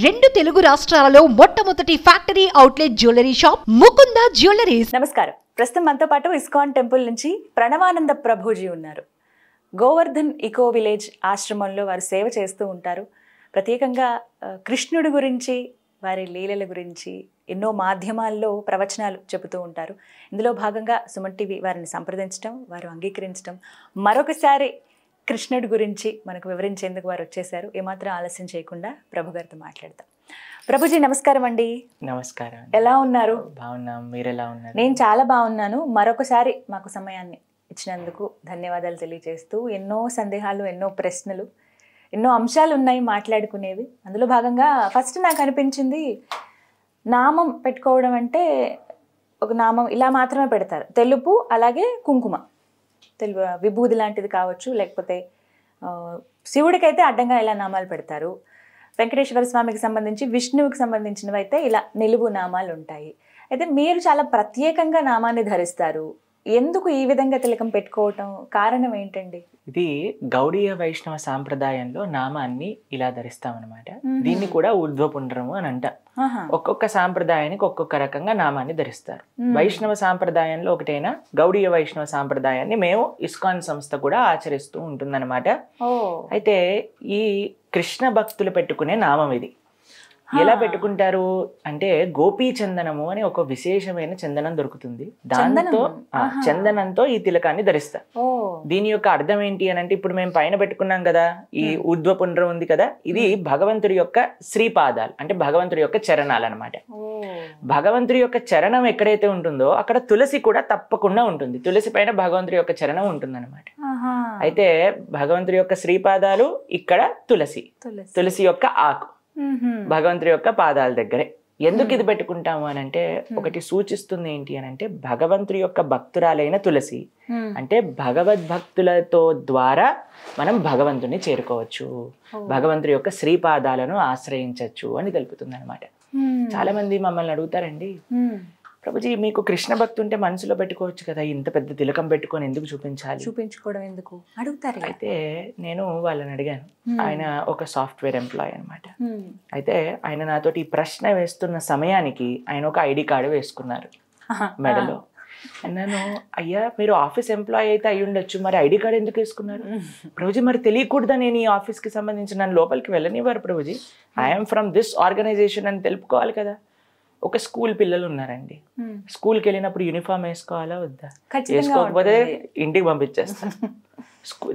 రెండు తెలుగు రాష్ట్రాలలో మొట్టమొదటి factory outlet jewellery shop Mukunda jewelleries. నమస్కారం. ప్రస్తుతం మనతో పాటు ఇస్కాన్ టెంపుల్ నుంచి ప్రణవానంద ప్రభుజీ ఉన్నారు. గోవర్ధన్ ఇకో విలేజ్ ఆశ్రమంలో వారు సేవ చేస్తూ ఉంటారు. ప్రత్యేకంగా కృష్ణుడి గురించి, వారి లీలల గురించి ఎన్నో మాధ్యమాల్లో ప్రవచనాలు చెబుతూ ఉంటారు. ఇందులో భాగంగా సుమన్ టీవీ వారిని సంప్రదించడం, వారు అంగీకరించడం, మరొకసారి కృష్ణుడి గురించి మనకు వివరించేందుకు వారు వచ్చేసారు. ఏమాత్రం ఆలస్యం చేయకుండా ప్రభు గారితో మాట్లాడతాం. ప్రభుజీ నమస్కారం అండి. నమస్కారం. ఎలా ఉన్నారు? బాగున్నాం. మీరు ఎలా ఉన్నారు? నేను చాలా బాగున్నాను. మరొకసారి మాకు సమయాన్ని ఇచ్చినందుకు ధన్యవాదాలు తెలియజేస్తూ, ఎన్నో సందేహాలు, ఎన్నో ప్రశ్నలు, ఎన్నో అంశాలు ఉన్నాయి మాట్లాడుకునేవి. అందులో భాగంగా ఫస్ట్ నాకు అనిపించింది, నామం పెట్టుకోవడం అంటే ఒక నామం ఇలా మాత్రమే పెడతారు. తెలుపు, అలాగే కుంకుమ, విభూది లాంటిది కావచ్చు, లేకపోతే శివుడికైతే అడ్డంగా ఇలా నామాలు పెడతారు. వెంకటేశ్వర స్వామికి సంబంధించి, విష్ణువుకి సంబంధించినవి అయితే ఇలా నిలువు నామాలు ఉంటాయి. అయితే మీరు చాలా ప్రత్యేకంగా నామాన్ని ధరిస్తారు. ఎందుకు ఈ విధంగా తిలకం పెట్టుకోవటం కారణం ఏంటండి? ఇది గౌడీయ వైష్ణవ సాంప్రదాయంలో నామాన్ని ఇలా ధరిస్తామన్నమాట. దీన్ని కూడా ఊర్ధ్వపుండ్రము అని అంట. ఒక్కొక్క సాంప్రదాయానికి ఒక్కొక్క రకంగా నామాన్ని ధరిస్తారు. వైష్ణవ సాంప్రదాయంలో ఒకటైనా గౌడీయ వైష్ణవ సాంప్రదాయాన్ని మేము ఇస్కాన్ సంస్థ కూడా ఆచరిస్తూ ఉంటుందన్నమాట. అయితే ఈ కృష్ణ భక్తులు పెట్టుకునే నామం ఇది. ఎలా పెట్టుకుంటారు అంటే, గోపీ చందనము అని ఒక విశేషమైన చందనం దొరుకుతుంది. దాంతో చందనంతో ఈ తిలకాన్ని ధరిస్తారు. దీని యొక్క అర్థం ఏంటి అని అంటే, ఇప్పుడు మేము పైన పెట్టుకున్నాం కదా, ఈ ఊర్ధ్వపుండ్రం ఉంది కదా, ఇది భగవంతుడి యొక్క శ్రీపాదాలు, అంటే భగవంతుడి యొక్క చరణాలు అనమాట. భగవంతుడి యొక్క చరణం ఎక్కడైతే ఉంటుందో అక్కడ తులసి కూడా తప్పకుండా ఉంటుంది. తులసి పైన భగవంతుడి యొక్క చరణం ఉంటుంది అనమాట. అయితే భగవంతుడి యొక్క శ్రీపాదాలు, ఇక్కడ తులసి, తులసి యొక్క ఆకు భగవంతుడి యొక్క పాదాల దగ్గరే. ఎందుకు ఇది పెట్టుకుంటాము అని అంటే, ఒకటి సూచిస్తుంది ఏంటి అని అంటే, భగవంతుడి యొక్క భక్తురాలైన తులసి అంటే భగవద్భక్తులతో ద్వారా మనం భగవంతుని చేరుకోవచ్చు, భగవంతుడి యొక్క శ్రీపాదాలను ఆశ్రయించవచ్చు అని తెలుపుతుంది అనమాట. చాలా మంది మమ్మల్ని అడుగుతారండి, ప్రభుజీ మీకు కృష్ణ భక్తి ఉంటే మనసులో పెట్టుకోవచ్చు కదా, ఇంత పెద్ద తిలకం పెట్టుకొని ఎందుకు చూపించుకోవడం ఎందుకు అడుగుతారు. అయితే నేను వాళ్ళని అడిగాను. ఆయన ఒక సాఫ్ట్వేర్ ఎంప్లాయ్ అనమాట. అయితే ఆయన నాతోటి ఈ ప్రశ్న వేస్తున్న సమయానికి ఆయన ఒక ఐడి కార్డు వేసుకున్నారు మెడలో. అన్నాను, అయ్యా మీరు ఆఫీస్ ఎంప్లాయ్ అయితే అయి ఉండొచ్చు, మరి ఐడి కార్డు ఎందుకు వేసుకున్నారు? ప్రభుజీ మరి తెలియకూడదా నేను ఈ ఆఫీస్కి సంబంధించి, నన్ను లోపలికి వెళ్ళనివ్వరు Prabhuji, I'm from this organisation అని తెలుపుకోవాలి కదా. ఒక స్కూల్ పిల్లలు ఉన్నారండి, స్కూల్కి వెళ్ళినప్పుడు యూనిఫామ్ వేసుకోవాలా వద్దా? వేసుకోకపోతే ఇంటికి పంపించేస్తారు.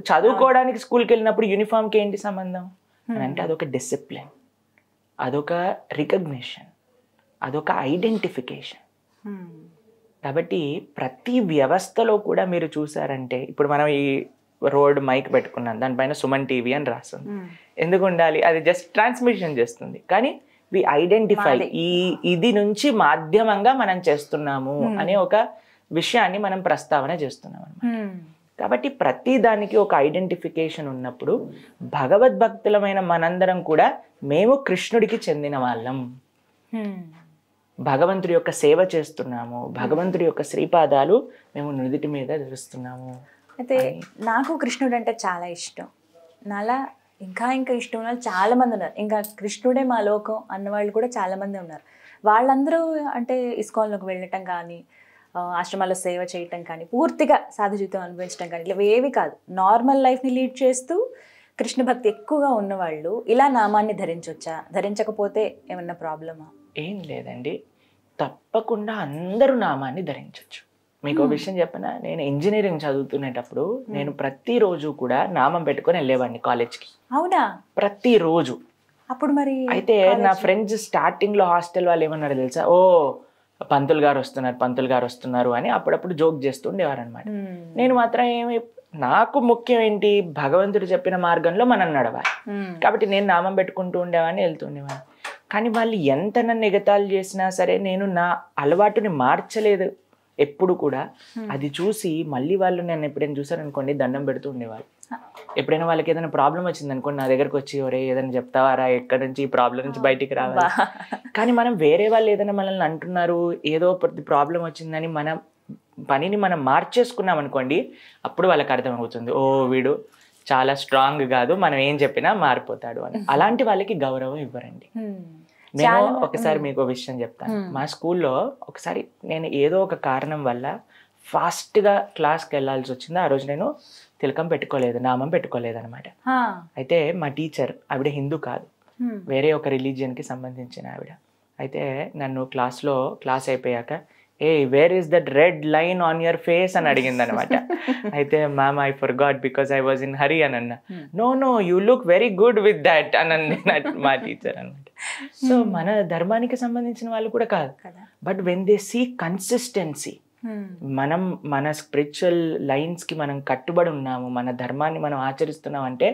చదువుకోవడానికి స్కూల్కి వెళ్ళినప్పుడు యూనిఫామ్కి ఏంటి సంబంధం అని అంటే, అదొక డిసిప్లిన్, అదొక రికగ్నిషన్, అదొక ఐడెంటిఫికేషన్. కాబట్టి ప్రతి వ్యవస్థలో కూడా మీరు చూసారంటే, ఇప్పుడు మనం ఈ రోడ్ మైక్ పెట్టుకున్నాం, దానిపైన సుమన్ టీవీ అని రాస్తుంది. ఎందుకు ఉండాలి? అది జస్ట్ ట్రాన్స్మిషన్ చేస్తుంది. కానీ వి ఐడెంటిఫై, ఇది నుంచి మాధ్యమంగా మనం చేస్తున్నాము అనే ఒక విషయాన్ని మనం ప్రస్తావన చేస్తున్నాం అన్నమాట. కాబట్టి ప్రతి దానికి ఒక ఐడెంటిఫికేషన్ ఉన్నప్పుడు, భగవద్భక్తులమైన మనందరం కూడా మేము కృష్ణుడికి చెందిన వాళ్ళం, భగవంతుడి యొక్క సేవ చేస్తున్నాము, భగవంతుడి యొక్క శ్రీపాదాలు మేము నుదిటి మీద ధరిస్తున్నాము. అయితే నాకు కృష్ణుడు అంటే చాలా ఇష్టం. నాలా ఇంకా ఇష్టం ఉన్న వాళ్ళు చాలా మంది ఉన్నారు. ఇంకా కృష్ణుడే మా లోకం అన్నవాళ్ళు కూడా చాలా మంది ఉన్నారు. వాళ్ళందరూ అంటే ఇస్కాన్లోకి వెళ్ళటం కానీ, ఆశ్రమాల్లో సేవ చేయటం కానీ, పూర్తిగా సాధు జీవితం అనుభవించడం కానీ, ఇలా ఏవి కాదు, నార్మల్ లైఫ్ని లీడ్ చేస్తూ కృష్ణ భక్తి ఎక్కువగా ఉన్నవాళ్ళు ఇలా నామాన్ని ధరించవచ్చా? ధరించకపోతే ఏమన్నా ప్రాబ్లమా? ఏం లేదండి, తప్పకుండా అందరూ నామాన్ని ధరించవచ్చు. మీకు ఒక విషయం చెప్పనా, నేను ఇంజనీరింగ్ చదువుతునేటప్పుడు నేను ప్రతిరోజు కూడా నామం పెట్టుకొని వెళ్ళేవాడిని కాలేజ్కి. అవునా? ప్రతిరోజు. అప్పుడు మరి అయితే నా ఫ్రెండ్స్ స్టార్టింగ్ లో హాస్టల్ వాళ్ళు ఏమన్నారు తెలుసా, ఓ పంతులు గారు వస్తున్నారు అని అప్పుడప్పుడు జోక్ చేస్తూ ఉండేవారు అనమాట. నేను మాత్రం నాకు ముఖ్యం ఏంటి, భగవంతుడు చెప్పిన మార్గంలో మనం నడవాలి. కాబట్టి నేను నామం పెట్టుకుంటూ ఉండేవాడిని, వెళ్తుండేవాడిని. కానీ వాళ్ళు ఎంత నన్ను ఎగతాళి చేసినా సరే నేను నా అలవాటుని మార్చలేదు ఎప్పుడు కూడా. అది చూసి మళ్ళీ వాళ్ళు నన్ను ఎప్పుడైనా చూసారనుకోండి, దండం పెడుతూ ఉండేవాళ్ళు. ఎప్పుడైనా వాళ్ళకి ఏదైనా ప్రాబ్లం వచ్చింది అనుకోండి, నా దగ్గరకు వచ్చి, ఒరే ఏదైనా చెప్తావారా, ఎక్కడి నుంచి ఈ ప్రాబ్లం నుంచి బయటికి రావాలి. కానీ మనం వేరే వాళ్ళు ఏదైనా మనల్ని అంటున్నారు, ఏదో ప్రతి ప్రాబ్లం వచ్చిందని మన పనిని మనం మార్చేసుకున్నాం అనుకోండి, అప్పుడు వాళ్ళకి అర్థమవుతుంది, ఓ వీడు చాలా స్ట్రాంగ్ కాదు, మనం ఏం చెప్పినా మారిపోతాడు అని. అలాంటి వాళ్ళకి గౌరవం ఇవ్వరండి. నేను ఒకసారి మీకు విషయం చెప్తాను. మా స్కూల్లో ఒకసారి నేను ఏదో ఒక కారణం వల్ల ఫాస్ట్గా క్లాస్కి వెళ్ళాల్సి వచ్చింది. ఆ రోజు నేను తిలకం పెట్టుకోలేదు, నామం పెట్టుకోలేదు అనమాట. అయితే మా టీచర్, ఆవిడ హిందూ కాదు, వేరే ఒక రిలీజియన్కి సంబంధించిన ఆవిడ. అయితే నన్ను క్లాస్ అయిపోయాక, ఏ where is that red line on your face అని అడిగింది అనమాట. అయితే ma'am I forgot because I was in hurry అని అన్నా. No you look very good with that అని మా టీచర్ అనమాట. సో మన ధర్మానికి సంబంధించిన వాళ్ళు కూడా కాదు, but when they see consistency, మనం మన స్పిరిచువల్ లైన్స్కి మనం కట్టుబడి ఉన్నాము, మన ధర్మాన్ని మనం ఆచరిస్తున్నాం అంటే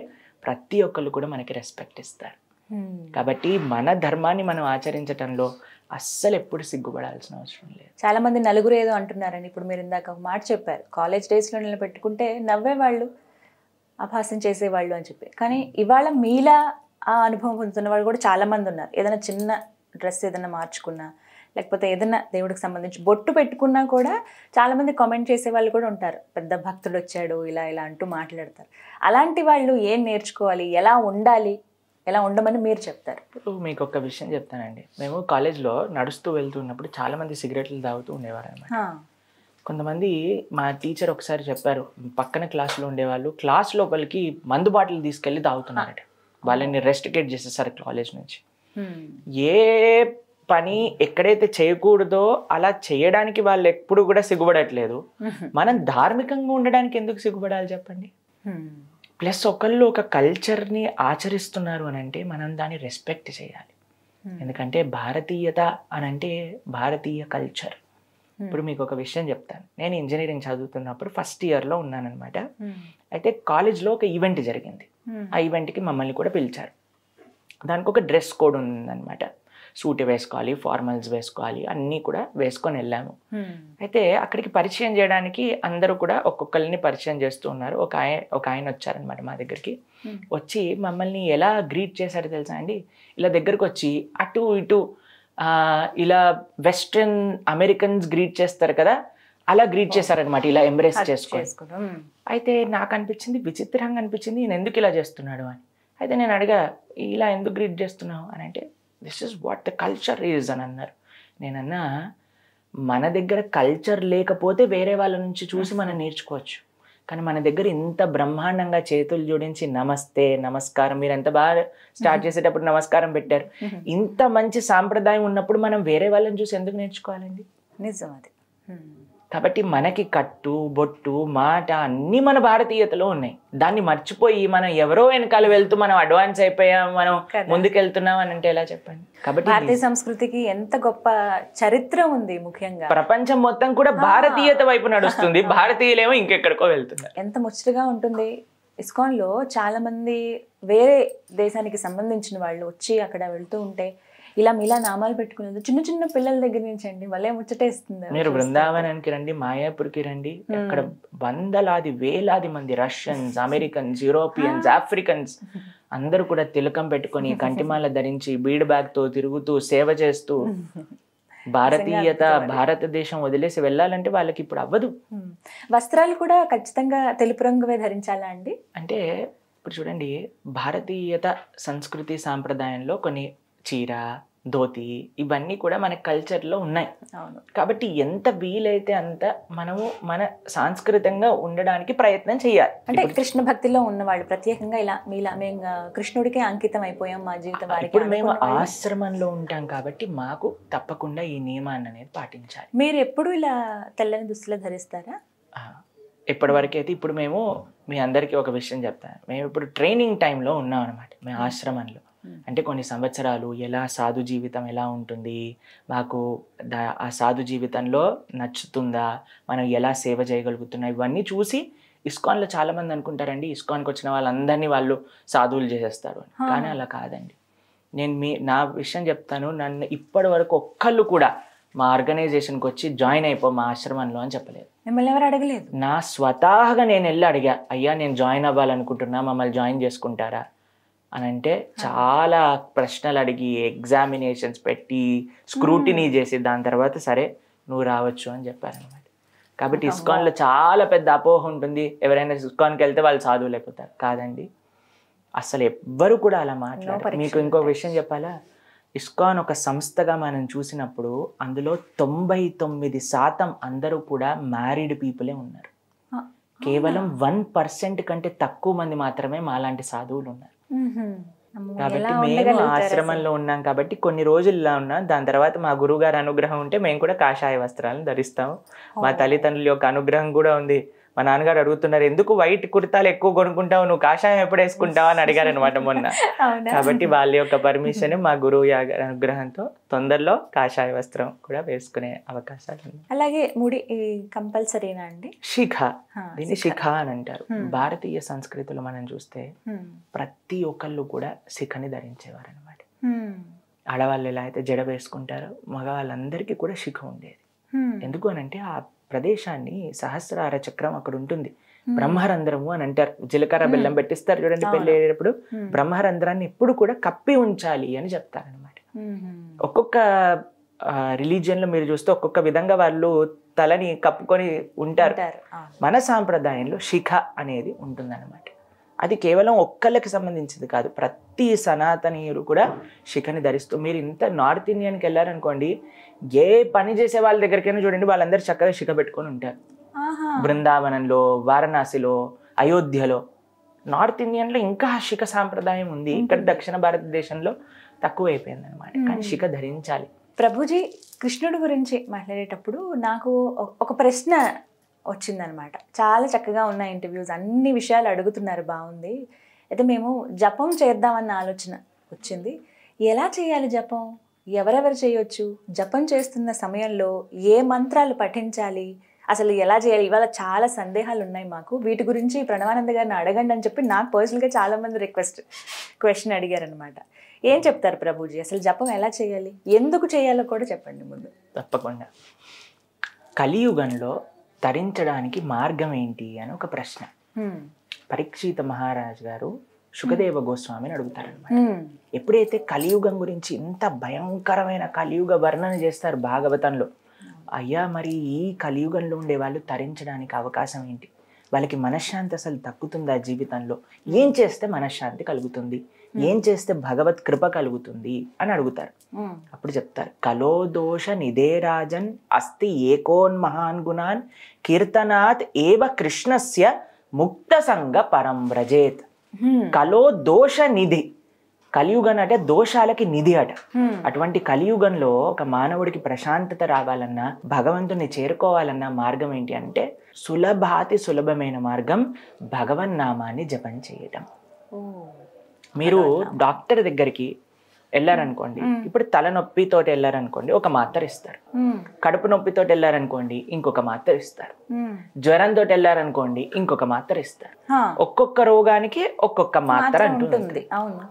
ప్రతి ఒక్కళ్ళు కూడా మనకి రెస్పెక్ట్ ఇస్తారు. కాబట్టి మన ధర్మాన్ని మనం ఆచరించటంలో అస్సలు ఎప్పుడు సిగ్గుపడాల్సిన అవసరం లేదు. చాలా మంది నలుగురు ఏదో అంటున్నారండి. ఇప్పుడు మీరు ఇందాక ఒక మాట చెప్పారు, కాలేజ్ డేస్లో నిలబెట్టుకుంటే నవ్వేవాళ్ళు, అపహాస్యం చేసేవాళ్ళు అని చెప్పి. కానీ ఇవాళ మీలా ఆ అనుభవం పొందుతున్న వాళ్ళు కూడా చాలా మంది ఉన్నారు. ఏదైనా చిన్న డ్రెస్ ఏదైనా మార్చుకున్నా, లేకపోతే ఏదైనా దేవుడికి సంబంధించి బొట్టు పెట్టుకున్నా కూడా చాలామంది కామెంట్ చేసే వాళ్ళు కూడా ఉంటారు, పెద్ద భక్తుడు వచ్చాడు ఇలా ఇలా అంటూ మాట్లాడతారు. అలాంటి వాళ్ళు ఏం నేర్చుకోవాలి, ఎలా ఉండాలి, ఎలా ఉండమని మీరు చెప్తారు? ఇప్పుడు మీకు ఒక విషయం చెప్తానండి. మేము కాలేజ్లో నడుస్తూ వెళ్తున్నప్పుడు చాలామంది సిగరెట్లు తాగుతూ ఉండేవారు అనమాట. కొంతమంది మా టీచర్ ఒకసారి చెప్పారు, పక్కన క్లాస్లో ఉండేవాళ్ళు క్లాస్ లోపలికి మందు బాటిల్ తీసుకెళ్ళి తాగుతున్నారట. వాళ్ళని రెస్ట్రిక్ట్ చేసేసారు కాలేజ్ నుంచి. ఏ పని ఎక్కడైతే చేయకూడదో అలా చేయడానికి వాళ్ళు ఎప్పుడు కూడా సిగ్గుపడట్లేదు. మనం ధార్మికంగా ఉండడానికి ఎందుకు సిగ్గుపడాలి చెప్పండి? ప్లస్ ఒకళ్ళు ఒక కల్చర్ని ఆచరిస్తున్నారు అని అంటే మనం దాన్ని రెస్పెక్ట్ చేయాలి. ఎందుకంటే భారతీయత అని అంటే భారతీయ కల్చర్. ఇప్పుడు మీకు ఒక విషయం చెప్తాను. నేను ఇంజనీరింగ్ చదువుతున్నప్పుడు ఫస్ట్ ఇయర్లో ఉన్నానన్నమాట. అయితే కాలేజ్లో ఒక ఈవెంట్ జరిగింది. ఆ ఈవెంట్కి మమ్మల్ని కూడా పిలిచారు. దానికి ఒక డ్రెస్ కోడ్ ఉందన్నమాట. సూట్ వేసుకోవాలి, ఫార్మల్స్ వేసుకోవాలి, అన్నీ కూడా వేసుకొని వెళ్ళాము. అయితే అక్కడికి పరిచయం చేయడానికి అందరూ కూడా ఒక్కొక్కరిని పరిచయం చేస్తూ ఉన్నారు. ఒక ఆయన వచ్చారనమాట మా దగ్గరికి. వచ్చి మమ్మల్ని ఎలా గ్రీట్ చేశారో తెలుసా అండి? ఇలా దగ్గరకు వచ్చి అటు ఇటు ఇలా వెస్ట్రన్ అమెరికన్స్ గ్రీట్ చేస్తారు కదా, అలా గ్రీట్ చేశారనమాట, ఇలా ఎంబ్రేస్ చేసుకొని. అయితే నాకు అనిపించింది, విచిత్రంగా అనిపించింది, నేను ఎందుకు ఇలా చేస్తున్నాడు అని. అయితే నేను అడిగా, ఇలా ఎందుకు గ్రీట్ చేస్తున్నావు అని అంటే, this is what the culture is అని అన్నారు. నేనన్నా, మన దగ్గర కల్చర్ లేకపోతే వేరే వాళ్ళ నుంచి చూసి మనం నేర్చుకోవచ్చు, కానీ మన దగ్గర ఇంత బ్రహ్మాండంగా చేతులు జోడించి నమస్తే నమస్కారం, మీరు ఎంత బాగా స్టార్ట్ చేసేటప్పుడు నమస్కారం పెట్టారు, ఇంత మంచి సాంప్రదాయం ఉన్నప్పుడు మనం వేరే వాళ్ళని చూసి ఎందుకు నేర్చుకోవాలండి? నిజం అది. కాబట్టి మనకి కట్టు, బొట్టు, మాట అన్నీ మన భారతీయతలో ఉన్నాయి. దాన్ని మర్చిపోయి మనం ఎవరో వెనకాల వెళ్తూ మనం అడ్వాన్స్ అయిపోయాం, మనం ముందుకెళ్తున్నాం అని అంటే ఎలా చెప్పండి? కాబట్టి భారతీయ సంస్కృతికి ఎంత గొప్ప చరిత్ర ఉంది. ముఖ్యంగా ప్రపంచం మొత్తం కూడా భారతీయత వైపు నడుస్తుంది, భారతీయులేమో ఇంకెక్కడికో వెళ్తున్నారు. ఎంత ముచ్చటగా ఉంటుంది. ఇస్కాన్లో చాలా మంది వేరే దేశానికి సంబంధించిన వాళ్ళు వచ్చి అక్కడ వెళ్తూ ఉంటే ఇలా మీలా నామాలు పెట్టుకునేది చిన్న చిన్న పిల్లల దగ్గర నుంచి అండి, వాళ్ళే ముచ్చటేస్తుంది. మీరు బృందావనానికి రండి, మాయాపూర్కి రండి, అక్కడ వందలాది వేలాది మంది రష్యన్స్, అమెరికన్స్, యూరోపియన్స్, ఆఫ్రికన్స్ అందరూ కూడా తిలకం పెట్టుకొని కంటిమాల ధరించి బీడ్ బ్యాగ్ తో తిరుగుతూ సేవ చేస్తూ భారతీయత, భారతదేశం వదిలేసి వెళ్ళాలంటే వాళ్ళకి ఇప్పుడు అవ్వదు. వస్త్రాలు కూడా ఖచ్చితంగా తెలుపు రంగువే ధరించాలా అండి? అంటే ఇప్పుడు చూడండి, భారతీయత సంస్కృతి సాంప్రదాయంలో కొన్ని చీర, ధోతి ఇవన్నీ కూడా మన కల్చర్లో ఉన్నాయి. కాబట్టి ఎంత వీలైతే అంత మనము మన సాంస్కృతికంగా ఉండడానికి ప్రయత్నం చేయాలి. అంటే కృష్ణ భక్తిలో ఉన్న వాళ్ళు ప్రత్యేకంగా ఇలా మీలా మేము కృష్ణుడికే అంకితం అయిపోయాం మా జీవితం. ఇప్పుడు మేము ఆశ్రమంలో ఉంటాం కాబట్టి మాకు తప్పకుండా ఈ నియమాన్ని అనేది పాటించాలి. మీరు ఎప్పుడు ఇలా తెల్లని దుస్తులు ధరిస్తారా? ఇప్పటివరకు అయితే ఇప్పుడు మేము మీ అందరికీ ఒక విషయం చెప్తాను. మేము ఇప్పుడు ట్రైనింగ్ టైంలో ఉన్నాం అనమాట, మేము ఆశ్రమంలో. అంటే కొన్ని సంవత్సరాలు ఎలా సాధు జీవితం ఎలా ఉంటుంది, మాకు ఆ సాధు జీవితంలో నచ్చుతుందా, మనం ఎలా సేవ చేయగలుగుతున్నా, ఇవన్నీ చూసి ఇస్కాన్లో చాలామంది అనుకుంటారండి ఇస్కాన్కి వచ్చిన వాళ్ళందరినీ వాళ్ళు సాధువులు చేసేస్తారు అని. కానీ అలా కాదండి. నేను నా విషయం చెప్తాను, నన్ను ఇప్పటి వరకు ఒక్కళ్ళు కూడా మా ఆర్గనైజేషన్కి వచ్చి జాయిన్ అయిపో మా ఆశ్రమంలో అని చెప్పలేదు. మిమ్మల్ని ఎవరు అడగలేదు? నా స్వతహాగా నేను వెళ్ళి అడిగా, అయ్యా నేను జాయిన్ అవ్వాలనుకుంటున్నా, మమ్మల్ని జాయిన్ చేసుకుంటారా అని అంటే చాలా ప్రశ్నలు అడిగి ఎగ్జామినేషన్స్ పెట్టి స్క్రూటినీ చేసి దాని తర్వాత సరే నువ్వు రావచ్చు అని చెప్పారనమాట. కాబట్టి ఇస్కాన్లో చాలా పెద్ద అపోహ ఉంటుంది, ఎవరైనా ఇస్కాన్కి వెళ్తే వాళ్ళు సాధువులు అయిపోతారు. కాదండి, అసలు ఎవ్వరు కూడా అలా మాట్లాడారు. మీకు ఇంకో విషయం చెప్పాలా, ఇస్కాన్ ఒక సంస్థగా మనం చూసినప్పుడు అందులో 99% అందరూ కూడా మ్యారీడ్ పీపులే ఉన్నారు. కేవలం 1% కంటే తక్కువ మంది మాత్రమే మాలాంటి సాధువులు ఉన్నారు. కాబట్టి మేము ఆశ్రమంలో ఉన్నాం కాబట్టి కొన్ని రోజులు ఇలా ఉన్నాం. దాని తర్వాత మా గురువు గారి అనుగ్రహం ఉంటే మేము కూడా కాషాయ వస్త్రాలను ధరిస్తాము. మా తల్లిదండ్రుల యొక్క అనుగ్రహం కూడా ఉంది. మా నాన్నగారు అడుగుతున్నారు, ఎందుకు వైట్ కుర్తాలు ఎక్కువ కొనుక్కుంటావు, నువ్వు కాషాయం ఎప్పుడు వేసుకుంటావు అని అడిగారు అనమాట మొన్న. కాబట్టి వాళ్ళ యొక్క పర్మిషన్, మా గురువు అనుగ్రహంతో తొందరలో కాషాయ వస్త్రం కూడా వేసుకునే అవకాశాలు ఉన్నాయి. అలాగే ముడి కంపల్సరీనా అండి? శిఖ, దీన్ని శిఖ అని అంటారు. భారతీయ సంస్కృతిలో మనం చూస్తే ప్రతి ఒక్కళ్ళు కూడా శిఖని ధరించేవారు అనమాట. ఆడవాళ్ళు ఎలా అయితే జడ వేసుకుంటారో మగవాళ్ళందరికీ కూడా శిఖ ఉండేది. ఎందుకు అనంటే ఆ ప్రదేశాన్ని సహస్రార చక్రం అక్కడ ఉంటుంది. బ్రహ్మరంధ్రము అని అంటారు. జీలకర్ర బెల్లం పెట్టిస్తారు చూడండి పెళ్లి అయ్యేటప్పుడు, బ్రహ్మరంధ్రాన్ని ఎప్పుడు కూడా కప్పి ఉంచాలి అని చెప్తారనమాట. ఒక్కొక్క రిలీజియన్ లో మీరు చూస్తే ఒక్కొక్క విధంగా వాళ్ళు తలని కప్పుకొని ఉంటారు. మన సాంప్రదాయంలో శిఖ అనేది ఉంటుందన్నమాట. అది కేవలం ఒక్కళ్ళకి సంబంధించింది కాదు, ప్రతి సనాతనీయులు కూడా శిఖని ధరిస్తూ, మీరు ఇంత నార్త్ ఇండియన్కి వెళ్ళారనుకోండి, ఏ పని చేసే వాళ్ళ దగ్గరికైనా చూడండి వాళ్ళందరూ చక్కగా శిఖ పెట్టుకొని ఉంటారు. బృందావనంలో, వారణాసిలో, అయోధ్యలో. నార్త్ ఇండియన్లో ఇంకా శిఖ సాంప్రదాయం ఉంది. ఇక్కడ దక్షిణ భారతదేశంలో తక్కువ అయిపోయింది అనమాట. కానీ శిఖ ధరించాలి. ప్రభుజీ, కృష్ణుడి గురించి మాట్లాడేటప్పుడు నాకు ఒక ప్రశ్న వచ్చిందనమాట. చాలా చక్కగా ఉన్న ఇంటర్వ్యూస్, అన్ని విషయాలు అడుగుతున్నారు, బాగుంది. అయితే మేము జపం చేద్దామన్న ఆలోచన వచ్చింది. ఎలా చేయాలి జపం, ఎవరెవరు చేయొచ్చు, జపం చేస్తున్న సమయంలో ఏ మంత్రాలు పఠించాలి, అసలు ఎలా చేయాలి, ఇవాళ చాలా సందేహాలు ఉన్నాయి మాకు, వీటి గురించి ప్రణవానంద గారిని అడగండి అని చెప్పి నాకు పర్సనల్గా చాలామంది క్వశ్చన్ అడిగారనమాట. ఏం చెప్తారు ప్రభుజీ, అసలు జపం ఎలా చేయాలి, ఎందుకు చేయాలో కూడా చెప్పండి ముందు. తప్పకుండా. కలియుగంలో తరించడానికి మార్గం ఏంటి అని ఒక ప్రశ్న పరీక్షిత మహారాజ్ గారు శుకదేవ గోస్వామిని అడుగుతారనమాట. ఎప్పుడైతే కలియుగం గురించి ఇంత భయంకరమైన కలియుగ వర్ణన చేస్తారు భాగవతంలో, అయ్యా మరి ఈ కలియుగంలో ఉండే వాళ్ళు తరించడానికి అవకాశం ఏంటి, వాళ్ళకి మనశ్శాంతి అసలు దక్కుతుందా జీవితంలో, ఏం చేస్తే మనశ్శాంతి కలుగుతుంది, ఏం చేస్తే భగవత్ కృప కలుగుతుంది అని అడుగుతారు. అప్పుడు చెప్తారు, కలో దోష నిధేరాజన్ అస్తి ఏకోన్మహాన్ గుణాన్ కీర్తనాత్ ఏవ కృష్ణస్య ముక్త సంగ పరం వ్రజేత్. కలో దోష నిధి, కలియుగం అంటే దోషాలకి నిధి అట. అటువంటి కలియుగంలో ఒక మానవుడికి ప్రశాంతత రావాలన్నా, భగవంతుని చేరుకోవాలన్నా మార్గం ఏంటి అంటే సులభాతి సులభమైన మార్గం భగవన్నామాన్ని జపం చేయటం. మీరు డాక్టర్ దగ్గరికి వెళ్ళారనుకోండి, ఇప్పుడు తలనొప్పితో వెళ్ళారనుకోండి ఒక మాత్ర ఇస్తారు, కడుపు నొప్పితో వెళ్ళారనుకోండి ఇంకొక మాత్ర ఇస్తారు, జ్వరంతో వెళ్ళారనుకోండి ఇంకొక మాత్ర ఇస్తారు. ఒక్కొక్క రోగానికి ఒక్కొక్క మాత్ర ఉంటుంది.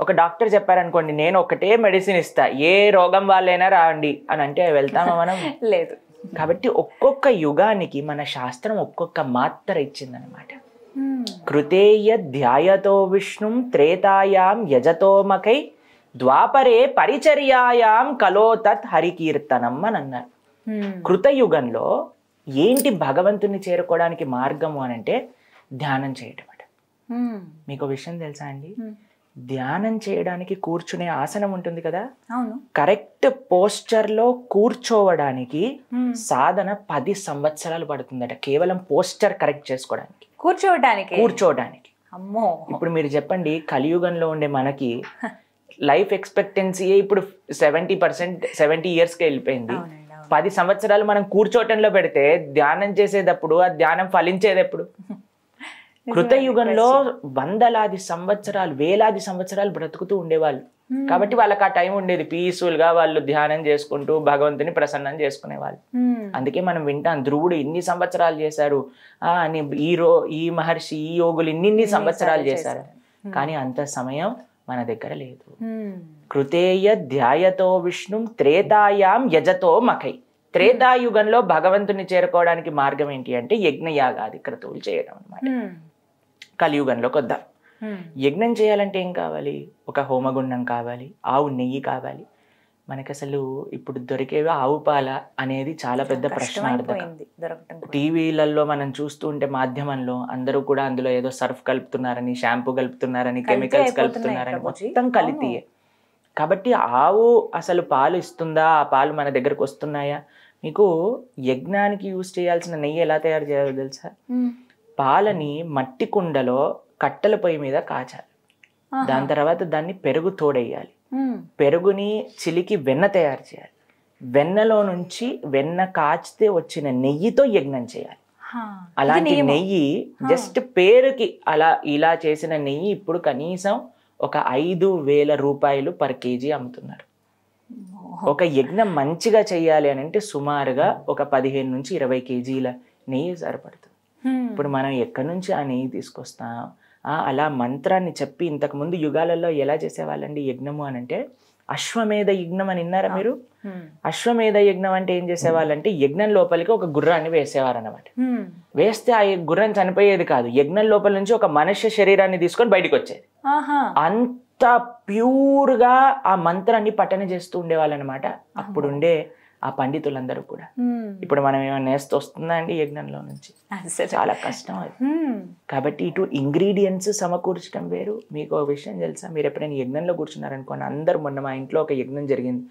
ఒక డాక్టర్ చెప్పారనుకోండి, నేను ఒకటే మెడిసిన్ ఇస్తా, ఏ రోగం వాళ్ళైనా రాండి అని అంటే వెళ్తామా మనం? లేదు. కాబట్టి ఒక్కొక్క యుగానికి మన శాస్త్రం ఒక్కొక్క మాత్ర ఇచ్చిందనమాట. కృతేయ ధ్యాయతో విష్ణుం త్రేతాయాం యజతోమకై ద్వాపరే పరిచర్యాయాం కలో తత్ హరికీర్తనం అని అన్నారు. కృతయుగంలో ఏంటి భగవంతుని చేరుకోవడానికి మార్గము అని అంటే ధ్యానం చేయటం అట. మీకు విషయం తెలుసా అండి, ధ్యానం చేయడానికి కూర్చునే ఆసనం ఉంటుంది కదా, కరెక్ట్ పోస్చర్ లో కూర్చోవడానికి సాధన 10 సంవత్సరాలు పడుతుందట, కేవలం పోస్చర్ కరెక్ట్ చేసుకోవడానికి, కూర్చోవడానికి. అమ్మో. ఇప్పుడు మీరు చెప్పండి, కలియుగంలో ఉండే మనకి లైఫ్ ఎక్స్పెక్టెన్సీ ఇప్పుడు 70 ఇయర్స్కి వెళ్ళిపోయింది. 10 సంవత్సరాలు మనం కూర్చోటంలో పెడితే ధ్యానం చేసేటప్పుడు ఆ ధ్యానం ఫలించేది ఎప్పుడు? కృతయుగంలో వందలాది సంవత్సరాలు, వేలాది సంవత్సరాలు బ్రతుకుతూ ఉండేవాళ్ళు. కాబట్టి వాళ్ళకి ఆ టైం ఉండేది, పీస్ఫుల్ గా వాళ్ళు ధ్యానం చేసుకుంటూ భగవంతుని ప్రసన్నం చేసుకునేవాళ్ళు. అందుకే మనం వింటాం, ధ్రువుడు ఇన్ని సంవత్సరాలు చేశారు అని, ఈ మహర్షి, ఈ యోగులు ఇన్ని సంవత్సరాలు చేశారు. కానీ అంత సమయం మన దగ్గర లేదు. కృతేయ ధ్యాయతో విష్ణుం త్రేతాయాం యజతో మకై. త్రేతాయుగంలో భగవంతుని చేరుకోవడానికి మార్గం ఏంటి అంటే యజ్ఞయాగాది క్రతువులు చేయడం అన్నమాట. కలియుగంలోకి వద్దాం. యజ్ఞం చేయాలంటే ఏం కావాలి? ఒక హోమగుండం కావాలి, ఆవు నెయ్యి కావాలి, మనకి అసలు ఇప్పుడు దొరికేవి ఆవు పాల అనేది చాలా పెద్ద ప్రశ్నార్థకం. టీవీలలో మనం చూస్తూ ఉంటే మాధ్యమంలో అందరూ కూడా అందులో ఏదో సర్ఫ్ కలుపుతున్నారని, షాంపూ కలుపుతున్నారని, కెమికల్స్ కలుపుతున్నారని, మొత్తం కల్తీయే. కాబట్టి ఆవు అసలు పాలు ఇస్తుందా, ఆ పాలు మన దగ్గరకు వస్తున్నాయా? మీకు యజ్ఞానికి యూజ్ చేయాల్సిన నెయ్యి ఎలా తయారు చేయాలో తెలుసా? పాలని మట్టి కుండలో కట్టెల పొయ్యి మీద కాచాలి. దాని తర్వాత దాన్ని పెరుగు తోడేయాలి. పెరుగుని చిలికి వెన్న తయారు చేయాలి. వెన్నలో నుంచి వెన్న కాచితే వచ్చిన నెయ్యితో యజ్ఞం చేయాలి. అలాంటి నెయ్యి జస్ట్ పేరుకి అలా ఇలా చేసిన నెయ్యి ఇప్పుడు కనీసం ఒక 5,000 రూపాయలు పర్ కేజీ అమ్ముతున్నారు. ఒక యజ్ఞం మంచిగా చేయాలి అని అంటే సుమారుగా ఒక 15 నుంచి 20 కేజీల నెయ్యి సరిపడుతుంది. ఇప్పుడు మనం ఎక్కడి నుంచి ఆ నెయ్యి తీసుకొస్తాం? అలా మంత్రాన్ని చెప్పి ఇంతకుముందు యుగాలలో ఎలా చేసేవాళ్ళండి యజ్ఞము అని అంటే, అశ్వమేధ యజ్ఞం అని విన్నారా మీరు? అశ్వమేధ యజ్ఞం అంటే ఏం చేసేవాళ్ళంటే యజ్ఞం లోపలికి ఒక గుర్రాన్ని వేసేవారు అన్నమాట. వేస్తే ఆ గుర్రం చనిపోయేది కాదు, యజ్ఞం లోపల నుంచి ఒక మనుష్య శరీరాన్ని తీసుకొని బయటకు వచ్చేది. అంత ప్యూర్ గా ఆ మంత్రాన్ని పఠన చేస్తూ ఉండేవాళ్ళు అనమాట అప్పుడుండే ఆ పండితులందరూ కూడా. ఇప్పుడు మనం ఏమైనా నేస్తూ వస్తుందా అండి యజ్ఞంలో నుంచి? చాలా కష్టం అది. కాబట్టి ఇటు ఇంగ్రీడియంట్స్ సమకూర్చడం వేరు. మీకు ఒక విషయం తెలుసా, మీరు ఎప్పుడైనా యజ్ఞంలో కూర్చున్నారనుకోండి, అందరు, మొన్న మా ఇంట్లో ఒక యజ్ఞం జరిగింది,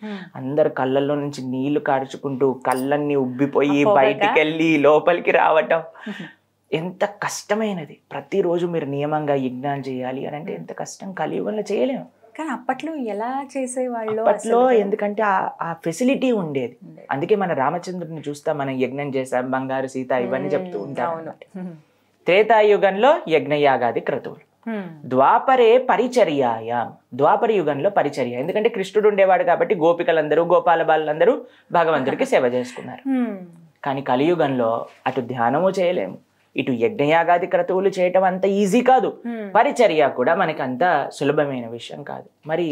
అందరు కళ్ళల్లో నుంచి నీళ్లు కార్చుకుంటూ కళ్ళన్నీ ఉబ్బిపోయి బయటికి వెళ్ళి లోపలికి రావటం ఎంత కష్టమైనది. ప్రతిరోజు మీరు నియమంగా యజ్ఞాలు చేయాలి అని అంటే ఎంత కష్టం. కలియుగంలో చేయలేము. కానీ అప్పట్లో ఎలా చేసేవాళ్ళు? అప్పట్లో ఎందుకంటే ఆ ఫెసిలిటీ ఉండేది. అందుకే మన రామచంద్రుడిని చూస్తాం, మనం యజ్ఞం చేసాం, బంగారు సీత, ఇవన్నీ చెప్తూ ఉంటాం. త్రేతాయుగంలో యజ్ఞయాగాది క్రతువులు, ద్వాపరే పరిచర్యాయాం, ద్వాపర యుగంలో పరిచర్య. ఎందుకంటే కృష్ణుడు ఉండేవాడు కాబట్టి గోపికలందరూ, గోపాల బాలందరూ భగవంతుడికి సేవ చేసుకున్నారు. కానీ కలియుగంలో అటు ధ్యానము చేయలేము, ఇటు యజ్ఞయాగాది క్రతువులు చేయటం అంత ఈజీ కాదు, పరిచర్య కూడా మనకి అంత సులభమైన విషయం కాదు. మరి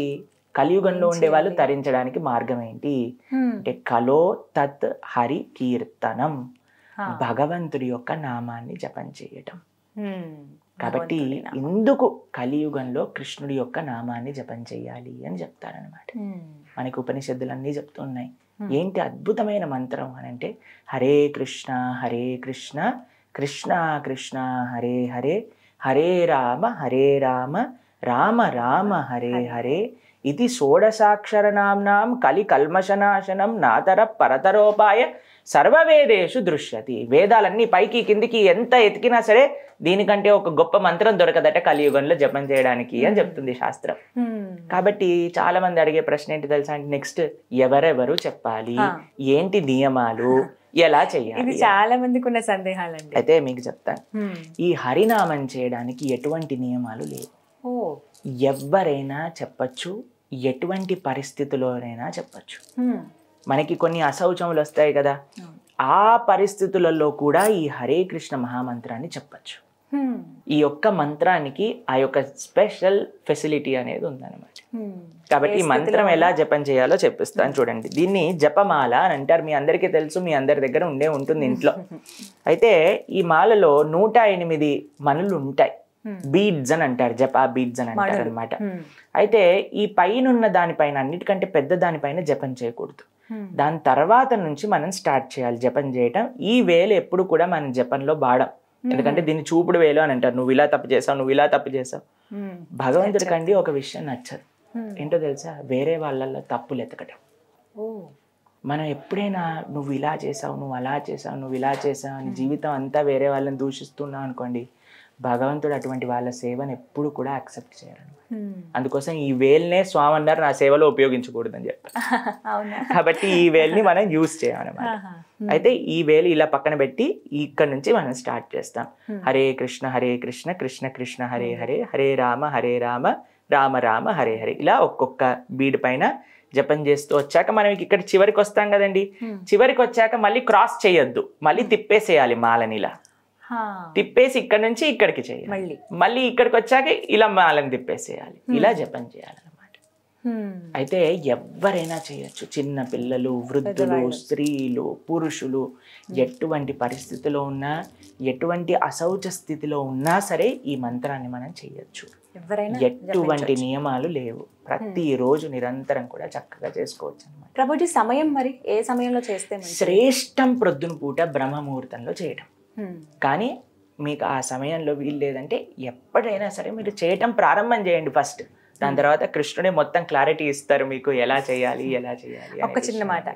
కలియుగంలో ఉండే వాళ్ళు తరించడానికి మార్గం ఏంటి అంటే కలో తత్ హరి కీర్తనం, భగవంతుడి యొక్క నామాన్ని జపం చేయటం. కాబట్టి ఇందుకు కలియుగంలో కృష్ణుడి యొక్క నామాన్ని జపం చేయాలి అని చెప్తారనమాట. మనకి ఉపనిషత్తులన్నీ చెప్తున్నాయి. ఏంటి అద్భుతమైన మంత్రం అని అంటే, హరే కృష్ణ కృష్ణ కృష్ణ హరే హరే, హరే రామ రామ రామ హరే హరే, ఇది షోడశాక్షరనామ్నాం కలి కల్మషనాశనం నాతర పరతరోపాయ సర్వవేదేషు దృశ్యతి. వేదాలన్నీ పైకి కిందికి ఎంత ఎతికినా సరే దీనికంటే ఒక గొప్ప మంత్రం దొరకదట కలియుగంలో జపం చేయడానికి అని చెప్తుంది శాస్త్రం. కాబట్టి చాలా మంది అడిగే ప్రశ్న ఏంటి తెలుసా అంటే, నెక్స్ట్ ఎవరెవరు చెప్పాలి, ఏంటి నియమాలు, ఎలా చేయాలి? ఇది చాలా మందికి ఉన్న సందేహాలండి. అయితే మీకు చెప్తాను. ఈ హరినామం చేయడానికి ఎటువంటి నియమాలు లేవు. ఎవరైనా చెప్పచ్చు, ఎటువంటి పరిస్థితుల్లోనైనా చెప్పచ్చు. మనకి కొన్ని అశౌచములు వస్తాయి కదా, ఆ పరిస్థితులలో కూడా ఈ హరే కృష్ణ మహామంత్రాన్ని చెప్పచ్చు. ఈ యొక్క మంత్రానికి ఆ యొక్క స్పెషల్ ఫెసిలిటీ అనేది ఉందన్నమాట. కాబట్టి ఈ మంత్రం ఎలా జపం చేయాలో చెప్పిస్తాను చూడండి. దీన్ని జపమాల అని అంటారు. మీ అందరికీ తెలుసు, మీ అందరి దగ్గర ఉంటుంది ఇంట్లో. అయితే ఈ మాలలో 108 మనులు ఉంటాయి. బీడ్స్ అని అంటారు, జపా బీడ్స్ అని అంటారు అనమాట. అయితే ఈ పైన దానిపైన, అన్నిటికంటే పెద్ద దానిపైన జపం చేయకూడదు. దాని తర్వాత నుంచి మనం స్టార్ట్ చేయాలి జపం చేయటం. ఈ వేలు ఎప్పుడు కూడా మనం జపంలో వాడం, ఎందుకంటే దీన్ని చూపుడు వేలు అని అంటారు. నువ్వు ఇలా తప్పు చేసావు, నువ్వు ఇలా తప్పు చేసావు. భగవంతుడికండి ఒక విషయం నచ్చదు, ఏంటో తెలుసా? వేరే వాళ్ళల్లో తప్పులు ఎతకటం. మనం ఎప్పుడైనా నువ్వు ఇలా చేసావు, నువ్వు అలా చేసావు, నువ్వు ఇలా చేసావు అని జీవితం అంతా వేరే వాళ్ళని దూషిస్తున్నావు అనుకోండి, భగవంతుడు అటువంటి వాళ్ళ సేవను ఎప్పుడు కూడా యాక్సెప్ట్ చేయరు. అందుకోసం ఈ వేల్నే స్వామి అన్నారు, నా సేవలో ఉపయోగించకూడదు అని చెప్పారు. కాబట్టి ఈ వేల్ని మనం యూజ్ చేయాలన్నమాట. అయితే ఈ వేలు ఇలా పక్కన పెట్టి ఇక్కడ నుంచి మనం స్టార్ట్ చేస్తాం. హరే కృష్ణ కృష్ణ కృష్ణ హరే హరే, హరే రామ రామ రామ హరే హరే. ఇలా ఒక్కొక్క బీడ్ పైన జపం చేస్తూ వచ్చాక మనం ఇక్కడ చివరికి వస్తాం కదండి. చివరికి వచ్చాక మళ్ళీ క్రాస్ చేయొద్దు, మళ్ళీ తిప్పేసేయాలి మాలని. ఇలా తిప్పేసి ఇక్కడ నుంచి ఇక్కడికి చేయాలి, మళ్ళీ ఇక్కడికి వచ్చాక ఇలా మాలని తిప్పేసేయాలి. ఇలా జపం చేయాలన్నమాట. అయితే ఎవరైనా చేయొచ్చు, చిన్న పిల్లలు, వృద్ధులు, స్త్రీలు, పురుషులు, ఎటువంటి పరిస్థితిలో ఉన్నా, ఎటువంటి అశౌచ స్థితిలో ఉన్నా సరే ఈ మంత్రాన్ని మనం చేయొచ్చు. ఎటువంటి నియమాలు లేవు, ప్రతిరోజు నిరంతరం కూడా చక్కగా చేసుకోవచ్చు అన్నమాట. ప్రభుజీ సమయం మరి ఏ సమయంలో చేస్తే శ్రేష్టం ప్రొద్దున పూట బ్రహ్మముహూర్తంలో చేయడం. కానీ మీకు ఆ సమయంలో వీలు లేదంటే ఎప్పుడైనా సరే మీరు చేయటం ప్రారంభం చేయండి ఫస్ట్. దాని తర్వాత కృష్ణుడే మొత్తం క్లారిటీ ఇస్తారు మీకు ఎలా చేయాలి. ఒక చిన్న మాట,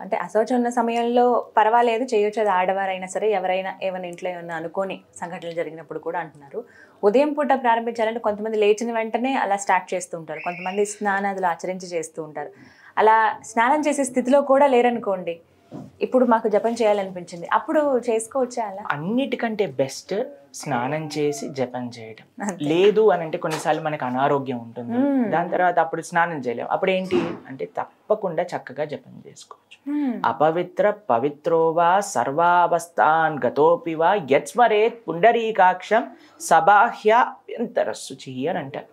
అంటే అశౌచం ఉన్న సమయంలో పర్వాలేదు చేయొచ్చు, అది ఆడవారైనా సరే ఎవరైనా ఏమైనా ఇంట్లో ఏమైనా అనుకోని సంఘటనలు జరిగినప్పుడు కూడా అంటున్నారు. ఉదయం పూట ప్రారంభించాలంటే కొంతమంది లేచిన వెంటనే అలా స్టార్ట్ చేస్తూ ఉంటారు, కొంతమంది స్నానాదులు ఆచరించి చేస్తూ ఉంటారు. అలా స్నానం చేసే స్థితిలో కూడా లేరనుకోండి, ఇప్పుడు మాకు జపం చేయాలనిపించింది, అప్పుడు చేసుకోవచ్చా? అలా అన్నిటికంటే బెస్ట్ స్నానం చేసి జపం చేయడం. లేదు అని అంటే కొన్నిసార్లు మనకు అనారోగ్యం ఉంటుంది, దాని తర్వాత అప్పుడు స్నానం చేయలేము. అప్పుడు ఏంటి అంటే తప్పకుండా చక్కగా జపం చేసుకోవచ్చు. అపవిత్ర పవిత్రోవా సర్వావస్థాన్ గతోపివా యత్స్మరేత్ పుండరీకాక్షం సబాహ్య అభ్యంతరశుచి అని అంటారు.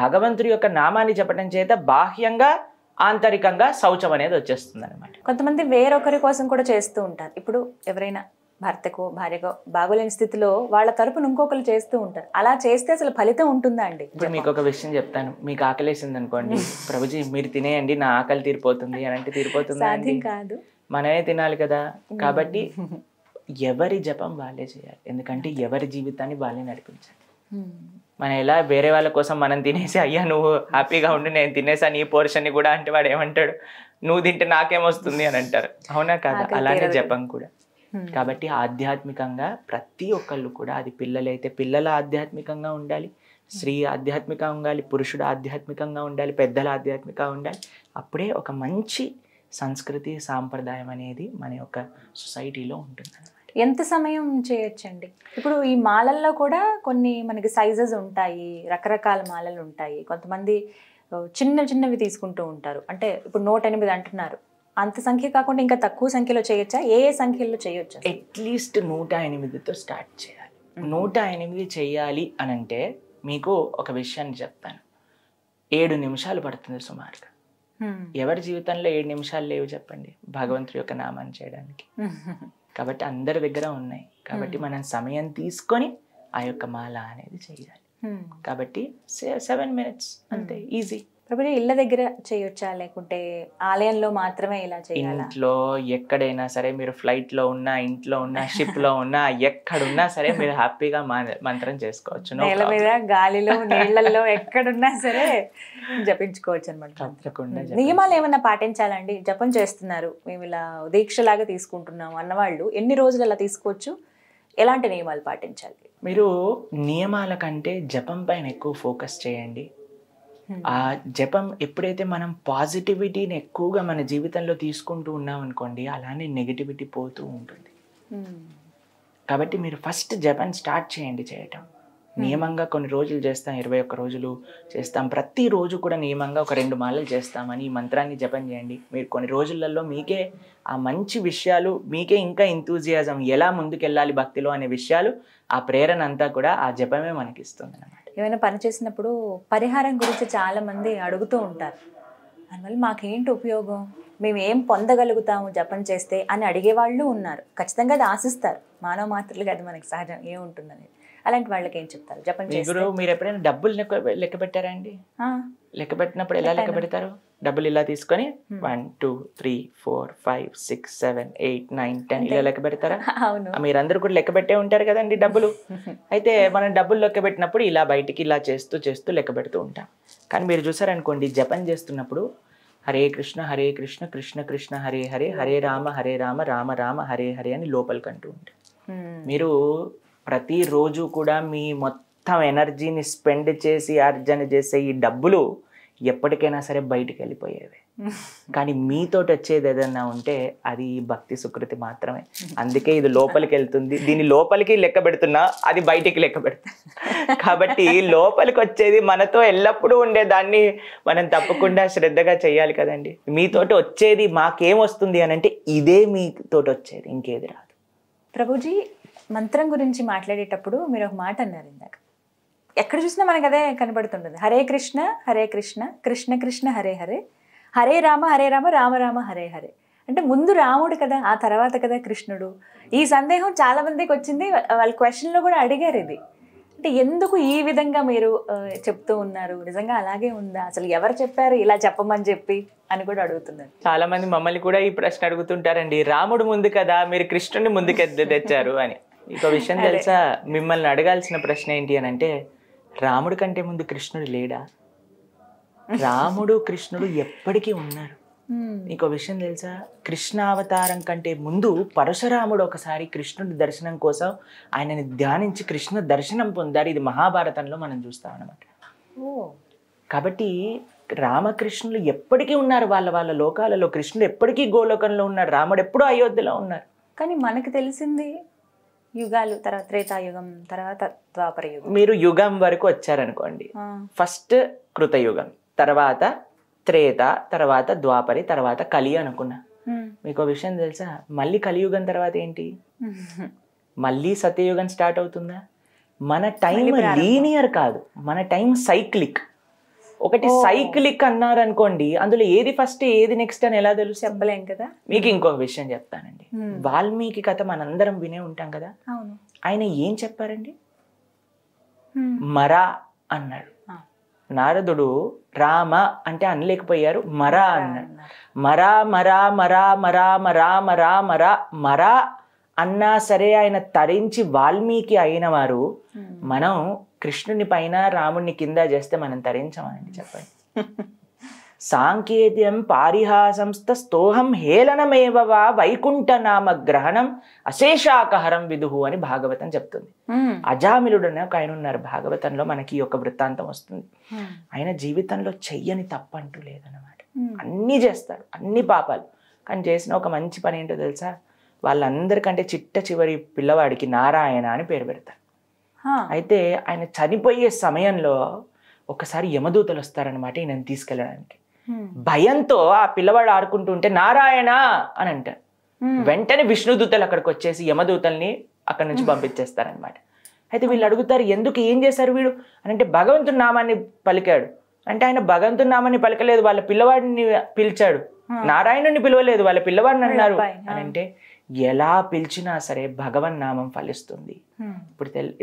భగవంతుడి యొక్క నామాన్ని చెప్పడం చేత బాహ్యంగా ఆంతరికంగా శౌచం అనేది వచ్చేస్తుంది అనమాట. కొంతమంది వేరొకరి కోసం కూడా చేస్తూ ఉంటారు. ఇప్పుడు ఎవరైనా భర్తకో భార్యకో బాగోలేని స్థితిలో వాళ్ళ తరపున ఇంకొకరు చేస్తూ ఉంటారు. అలా చేస్తే అసలు ఫలితం ఉంటుందా అండి? ఇప్పుడు మీకు ఒక విషయం చెప్తాను. మీకు ఆకలేసింది అనుకోండి, ప్రభుజీ మీరు తినేయండి నా ఆకలి తీరిపోతుంది అని అంటే తీరిపోతుంది కాదు, మనమే తినాలి కదా. కాబట్టి ఎవరి జపం వాళ్ళే చేయాలి, ఎందుకంటే ఎవరి జీవితాన్ని వాళ్ళే నడిపించాలి. మనం ఎలా వేరే వాళ్ళ కోసం మనం తినేసి అయ్యా నువ్వు హ్యాపీగా ఉండి నేను తినేసా నీ పోర్షన్ని కూడా అంటే వాడు ఏమంటాడు, నువ్వు తింటే నాకేమొస్తుంది అని అంటారు. అవునా కాదా? అలానే జపం కూడా. కాబట్టి ఆధ్యాత్మికంగా ప్రతి ఒక్కళ్ళు కూడా, అది పిల్లలైతే పిల్లల ఆధ్యాత్మికంగా ఉండాలి, స్త్రీ ఆధ్యాత్మికంగా ఉండాలి, పురుషుడు ఆధ్యాత్మికంగా ఉండాలి, పెద్దల ఆధ్యాత్మికంగా ఉండాలి. అప్పుడే ఒక మంచి సంస్కృతి సాంప్రదాయం అనేది మన యొక్క సొసైటీలో ఉంటుంది. ఎంత సమయం చేయొచ్చండి? ఇప్పుడు ఈ మాలల్లో కూడా కొన్ని మనకి సైజెస్ ఉంటాయి, రకరకాల మాలలు ఉంటాయి. కొంతమంది చిన్నవి తీసుకుంటూ ఉంటారు. అంటే ఇప్పుడు 108 అంటున్నారు, అంత సంఖ్య కాకుండా ఇంకా తక్కువ సంఖ్యలో చేయొచ్చా? ఏ సంఖ్యలో చేయొచ్చు? అట్లీస్ట్ 108తో స్టార్ట్ చేయాలి. 108 చేయాలి అని అంటే మీకు ఒక విషయాన్ని చెప్తాను. 7 నిమిషాలు పడుతుంది సుమారుగా. ఎవరి జీవితంలో 7 నిమిషాలు లేవు చెప్పండి భగవంతుడి యొక్క నామాన్ని చేయడానికి? కాబట్టి అందరి దగ్గర ఉన్నాయి. కాబట్టి మనం సమయం తీసుకొని ఆ యొక్క మాల అనేది చేయాలి. కాబట్టి 7 minutes అంతే, ఈజీ. ప్రభుజీ ఇళ్ళ దగ్గర చేయొచ్చా లేకుంటే ఆలయంలో మాత్రమే ఇలా చేయాలా? ఇంట్లో ఎక్కడైనా సరే, మీరు ఫ్లైట్ లో ఉన్నా, ఇంట్లో ఉన్నా, షిప్ లో ఉన్నా, ఎక్కడున్నా సరే మీరు హ్యాపీగా మంత్రం చేసుకోవచ్చు. నేల మీద, గాలిలో, నీళ్లలో ఎక్కడున్నా సరే జపించుకోవచ్చు అనమాట. తప్పకుండా. నియమాలు ఏమైనా పాటించాలండి? జపం చేస్తున్నారు, మేము ఇలా దీక్షలాగా తీసుకుంటున్నాం అన్నవాళ్ళు ఎన్ని రోజులు అలా తీసుకోవచ్చు? ఎలాంటి నియమాలు పాటించాలి? మీరు నియమాల కంటే జపం పైన ఎక్కువ ఫోకస్ చేయండి. ఆ జపం ఎప్పుడైతే మనం పాజిటివిటీని ఎక్కువగా మన జీవితంలో తీసుకుంటూ ఉన్నాం అనుకోండి, అలానే నెగిటివిటీ పోతూ ఉంటుంది. కాబట్టి మీరు ఫస్ట్ జపం స్టార్ట్ చేయండి చేయటం. నియమంగా కొన్ని రోజులు చేస్తాం, 21 రోజులు చేస్తాం, ప్రతిరోజు కూడా నియమంగా ఒక 2 మాలలు చేస్తామని ఈ మంత్రాన్ని జపం చేయండి. మీరు కొన్ని రోజులలో మీకే ఆ మంచి విషయాలు, మీకే ఇంకా ఎంతూజియాజం, ఎలా ముందుకెళ్ళాలి భక్తిలో అనే విషయాలు, ఆ ప్రేరణ అంతా కూడా ఆ జపమే మనకి ఇస్తుంది అన్నమాట. ఏమైనా పని చేసినప్పుడు పరిహారం గురించి చాలా మంది అడుగుతూ ఉంటారు. అందువల్ల మాకేంటి ఉపయోగం, మేము ఏం పొందగలుగుతాము జపం చేస్తే అని అడిగేవాళ్ళు ఉన్నారు. ఖచ్చితంగా అది ఆశిస్తారు, మానవ మాత్రలుగా అది మనకి సహజం ఏముంటుందని. అలాంటి వాళ్ళకి ఏం చెప్తారు జపం చేస్తే? మీరు ఎప్పుడైనా డబ్బులు లెక్క పెట్టారా అండి? లెక్క పెట్టినప్పుడు ఎలా లెక్క పెడతారు? డబ్బులు ఇలా తీసుకొని 1 2 3 4 5 6 7 8 9 10 ఇలా లెక్క పెడతారా? మీరందరూ కూడా లెక్క పెట్టే ఉంటారు కదండి డబ్బులు. అయితే మనం డబ్బులు లెక్క పెట్టినప్పుడు ఇలా బయటికి ఇలా చేస్తూ చేస్తూ లెక్క పెడుతూ ఉంటాం. కానీ మీరు చూసారనుకోండి, జపం చేస్తున్నప్పుడు హరే కృష్ణ కృష్ణ కృష్ణ హరే హరే, హరే రామ రామ రామ హరే హరే అని లోపలికి అంటూ ఉంటారు. మీరు ప్రతిరోజు కూడా మీ మొత్తం ఎనర్జీని స్పెండ్ చేసి అర్జన చేసే ఈ డబ్బులు ఎప్పటికైనా సరే బయటికి వెళ్ళిపోయేవి. కానీ మీతోటి వచ్చేది ఏదన్నా ఉంటే అది భక్తి సుకృతి మాత్రమే. అందుకే ఇది లోపలికి వెళ్తుంది, దీని లోపలికి లెక్క పెడుతున్నా, అది బయటికి లెక్క పెడుతుంది. కాబట్టి లోపలికి వచ్చేది మనతో ఎల్లప్పుడూ ఉండేదాన్ని మనం తప్పకుండా శ్రద్ధగా చేయాలి కదండి. మీతోటి వచ్చేది మాకేమొస్తుంది అని అంటే ఇదే మీతోటి వచ్చేది, ఇంకేది రాదు. ప్రభుజీ మంత్రం గురించి మాట్లాడేటప్పుడు మీరు ఒక మాట అన్నారు ఇందాక, ఎక్కడ చూసినా మనకు అదే కనబడుతుంటుంది. హరే కృష్ణ కృష్ణ కృష్ణ హరే హరే, హరే రామ రామ రామ హరే హరే. అంటే ముందు రాముడు కదా, ఆ తర్వాత కదా కృష్ణుడు. ఈ సందేహం చాలా మందికి వచ్చింది, వాళ్ళ క్వశ్చన్లో కూడా అడిగారు ఇది. అంటే ఎందుకు ఈ విధంగా మీరు చెప్తూ ఉన్నారు, నిజంగా అలాగే ఉందా, అసలు ఎవరు చెప్పారు ఇలా చెప్పమని చెప్పి అని కూడా అడుగుతున్నారు. చాలా మంది మమ్మల్ని కూడా ఈ ప్రశ్న అడుగుతుంటారండి, రాముడు ముందు కదా మీరు కృష్ణుడిని ముందుకు తెచ్చారు అని. ఇంకో విషయం తెలుసా, మిమ్మల్ని అడగాల్సిన ప్రశ్న ఏంటి అని అంటే, రాముడి కంటే ముందు కృష్ణుడు లేడా? రాముడు కృష్ణుడు ఎప్పటికీ ఉన్నారు. ఇంకో విషయం తెలుసా, కృష్ణ అవతారం కంటే ముందు పరశురాముడు ఒకసారి కృష్ణుడి దర్శనం కోసం ఆయనని ధ్యానించి కృష్ణ దర్శనం పొందారు. ఇది మహాభారతంలో మనం చూస్తాం అన్నమాట. కాబట్టి రామకృష్ణులు ఎప్పటికీ ఉన్నారు వాళ్ళ వాళ్ళ లోకాలలో. కృష్ణుడు ఎప్పటికీ గోలోకంలో ఉన్నారు, రాముడు ఎప్పుడూ అయోధ్యలో ఉన్నారు. కానీ మనకు తెలిసింది యుగాలు, తర్వాత త్రేతాయుగం, తర్వాత ద్వాపర యుగం. మీరు యుగం వరకు వచ్చారనుకోండి, ఫస్ట్ కృతయుగం, తర్వాత త్రేత, తర్వాత ద్వాపరి, తర్వాత కలి అనుకున్నా. మీకు విషయం తెలుసా, మళ్ళీ కలియుగం తర్వాత ఏంటి, మళ్ళీ సత్యయుగం స్టార్ట్ అవుతుందా? మన టైం లీనియర్ కాదు, మన టైం సైక్లిక్. ఒకటి సైక్లిక్ అన్నారు అనుకోండి, అందులో ఏది ఫస్ట్ ఏది నెక్స్ట్ అని ఎలా తెలుసు చెప్పలేం కదా. మీకు ఇంకొక విషయం చెప్తానండి, వాల్మీకి కథ మనందరం వినే ఉంటాం కదా. ఆయన ఏం చెప్పారండి, మరా అన్నాడు. నారదుడు రామ అంటే అనలేకపోయారు, మరా అన్నాడు. మరా మరా మరా మరా మరా మరా మరా మరా అన్నా సరే ఆయన తరించి వాల్మీకి అయిన వారు. మనం కృష్ణుని పైన రాముడిని కింద చేస్తే మనం తరించమనండి, చెప్పండి. సాంకేత్యం పారిహాసంస్త స్తోహం హేళనమేవ వా వైకుంఠ నామ గ్రహణం అశేషాకహరం విదుహు అని భాగవతం చెప్తుంది. అజామిలుడు అనే ఒక ఆయన ఉన్నారు భాగవతంలో, మనకి ఒక వృత్తాంతం వస్తుంది. ఆయన జీవితంలో చెయ్యని తప్పంటూ లేదన్నమాట. అన్నీ చేస్తాడు, అన్ని పాపాలు, కానీ చేసిన ఒక మంచి పని ఏంటో తెలుసా, వాళ్ళందరికంటే చిట్ట చివరి పిల్లవాడికి నారాయణ అని పేరు పెడతారు. అయితే ఆయన చనిపోయే సమయంలో ఒకసారి యమదూతలు వస్తారనమాట ఈయనని తీసుకెళ్ళడానికి. భయంతో ఆ పిల్లవాడు ఆడుకుంటుంటే నారాయణ అని అంటారు. వెంటనే విష్ణుదూతలు అక్కడికి వచ్చేసి యమదూతల్ని అక్కడి నుంచి పంపించేస్తారనమాట. అయితే వీళ్ళు అడుగుతారు, ఎందుకు, ఏం చేశారు వీడు అని అంటే, భగవంతుని నామాన్ని పలికాడు అంటే. ఆయన భగవంతుని నామాన్ని పలకలేదు, వాళ్ళ పిల్లవాడిని పిలిచాడు. నారాయణుని పిలవలేదు, వాళ్ళ పిల్లవాడిని అన్నారు అని అంటే, ఎలా పిలిచినా సరే భగవన్ నామం ఫలిస్తుంది.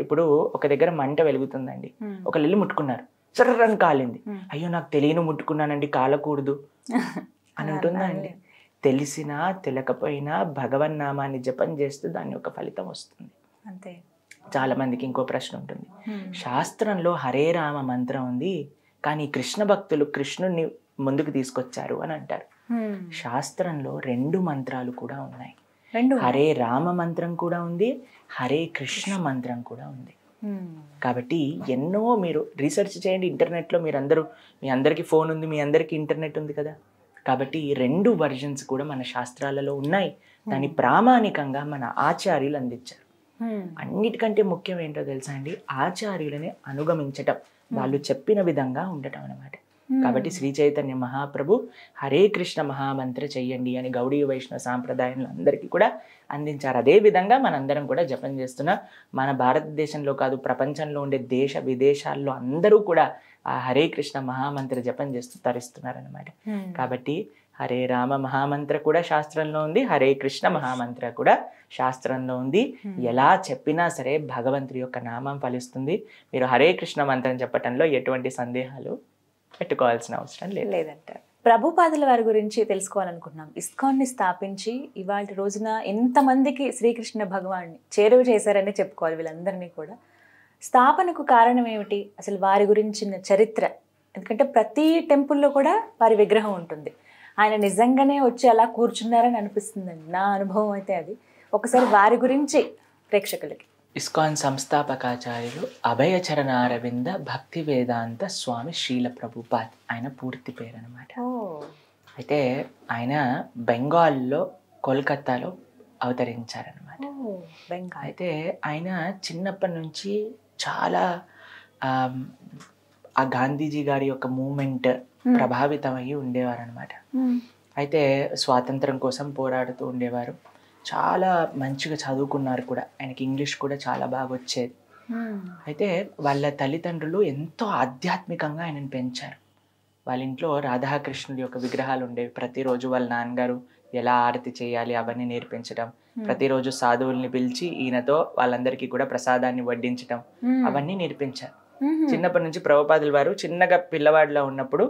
ఇప్పుడు ఒక దగ్గర మంట వెలుగుతుందండి, ఒకళ్ళు వెళ్ళి ముట్టుకున్నారు, సర్రని కాలింది. అయ్యో నాకు తెలియను ముట్టుకున్నానండి, కాలకూడదు అని ఉంటుందా అండి? తెలిసినా తెలియకపోయినా భగవన్ నామాన్ని జపం చేస్తూ దాని యొక్క ఫలితం వస్తుంది అంతే. చాలా మందికి ఇంకో ప్రశ్న ఉంటుంది, శాస్త్రంలో హరే రామ మంత్రం ఉంది, కానీ కృష్ణ భక్తులు కృష్ణుడిని ముందుకు తీసుకొచ్చారు అని అంటారు. శాస్త్రంలో 2 మంత్రాలు కూడా ఉన్నాయి. హరే రామ మంత్రం కూడా ఉంది, హరే కృష్ణ మంత్రం కూడా ఉంది. కాబట్టి ఎన్నో మీరు రీసెర్చ్ చేయండి ఇంటర్నెట్లో. మీ అందరికీ ఫోన్ ఉంది, మీ అందరికీ ఇంటర్నెట్ ఉంది కదా. కాబట్టి 2 వర్జన్స్ కూడా మన శాస్త్రాలలో ఉన్నాయి. దాన్ని ప్రామాణికంగా మన ఆచార్యులు అందించారు. అన్నిటికంటే ముఖ్యం ఏంటో తెలుసా అండి, ఆచార్యులని అనుగమించటం, వాళ్ళు చెప్పిన విధంగా ఉండటం అన్నమాట. కాబట్టి శ్రీ చైతన్య మహాప్రభు హరే కృష్ణ మహామంత్ర చెయ్యండి అని గౌడీయ వైష్ణవ సాంప్రదాయంలో అందరికీ కూడా అందించారు. అదే విధంగా మనందరం కూడా జపం చేస్తున్నా. మన భారతదేశంలో కాదు, ప్రపంచంలో ఉండే దేశ విదేశాల్లో అందరూ కూడా ఆ హరే కృష్ణ మహామంత్ర జపం చేస్తూ తరిస్తున్నారనమాట. కాబట్టి హరే రామ మహామంత్ర కూడా శాస్త్రంలో ఉంది, హరే కృష్ణ మహామంత్ర కూడా శాస్త్రంలో ఉంది. ఎలా చెప్పినా సరే భగవంతుడి యొక్క నామం ఫలిస్తుంది. మీరు హరే కృష్ణ మంత్రం చెప్పటంలో ఎటువంటి సందేహాలు పెట్టుకోవాల్సిన అవసరం లేదంటారు. ప్రభుపాదుల వారి గురించి తెలుసుకోవాలనుకుంటున్నాం. ఇస్కాన్ని స్థాపించి ఇవాళ రోజున ఎంతమందికి శ్రీకృష్ణ భగవాన్ని చేరువ చేశారని చెప్పుకోవాలి వీళ్ళందరినీ కూడా. స్థాపనకు కారణం ఏమిటి, అసలు వారి గురించిన చరిత్ర? ఎందుకంటే ప్రతి టెంపుల్లో కూడా వారి విగ్రహం ఉంటుంది. ఆయన నిజంగానే వచ్చి అలా కూర్చున్నారని అనిపిస్తుందండి, నా అనుభవం అయితే అది. ఒకసారి వారి గురించి ప్రేక్షకులకి. ఇస్కాన్ సంస్థాపకాచార్యులు అభయచరణ అరవింద భక్తి వేదాంత స్వామి శ్రీల ప్రభుపాద్ ఆయన పూర్తి పేరు అనమాట. అయితే ఆయన బెంగాల్లో కోల్కతాలో అవతరించారనమాట. అయితే ఆయన చిన్నప్పటి నుంచి చాలా ఆ గాంధీజీ గారి యొక్క మూమెంట్ ప్రభావితమయ్యి ఉండేవారు అనమాట. అయితే స్వాతంత్రం కోసం పోరాడుతూ ఉండేవారు. చాలా మంచిగా చదువుకున్నారు కూడా, ఆయనకి ఇంగ్లీష్ కూడా చాలా బాగా వచ్చేది. అయితే వాళ్ళ తల్లిదండ్రులు ఎంతో ఆధ్యాత్మికంగా ఆయనను పెంచారు. వాళ్ళ ఇంట్లో రాధాకృష్ణుడి యొక్క విగ్రహాలు ఉండేవి. ప్రతిరోజు వాళ్ళ నాన్నగారు ఎలా ఆరతి చేయాలి అవన్నీ నేర్పించడం, ప్రతిరోజు సాధువుల్ని పిలిచి ఈయనతో వాళ్ళందరికీ కూడా ప్రసాదాన్ని వడ్డించడం అవన్నీ నేర్పించారు. చిన్నప్పటి నుంచి ప్రభుపాదుల వారు చిన్నగా పిల్లవాడిలో ఉన్నప్పుడు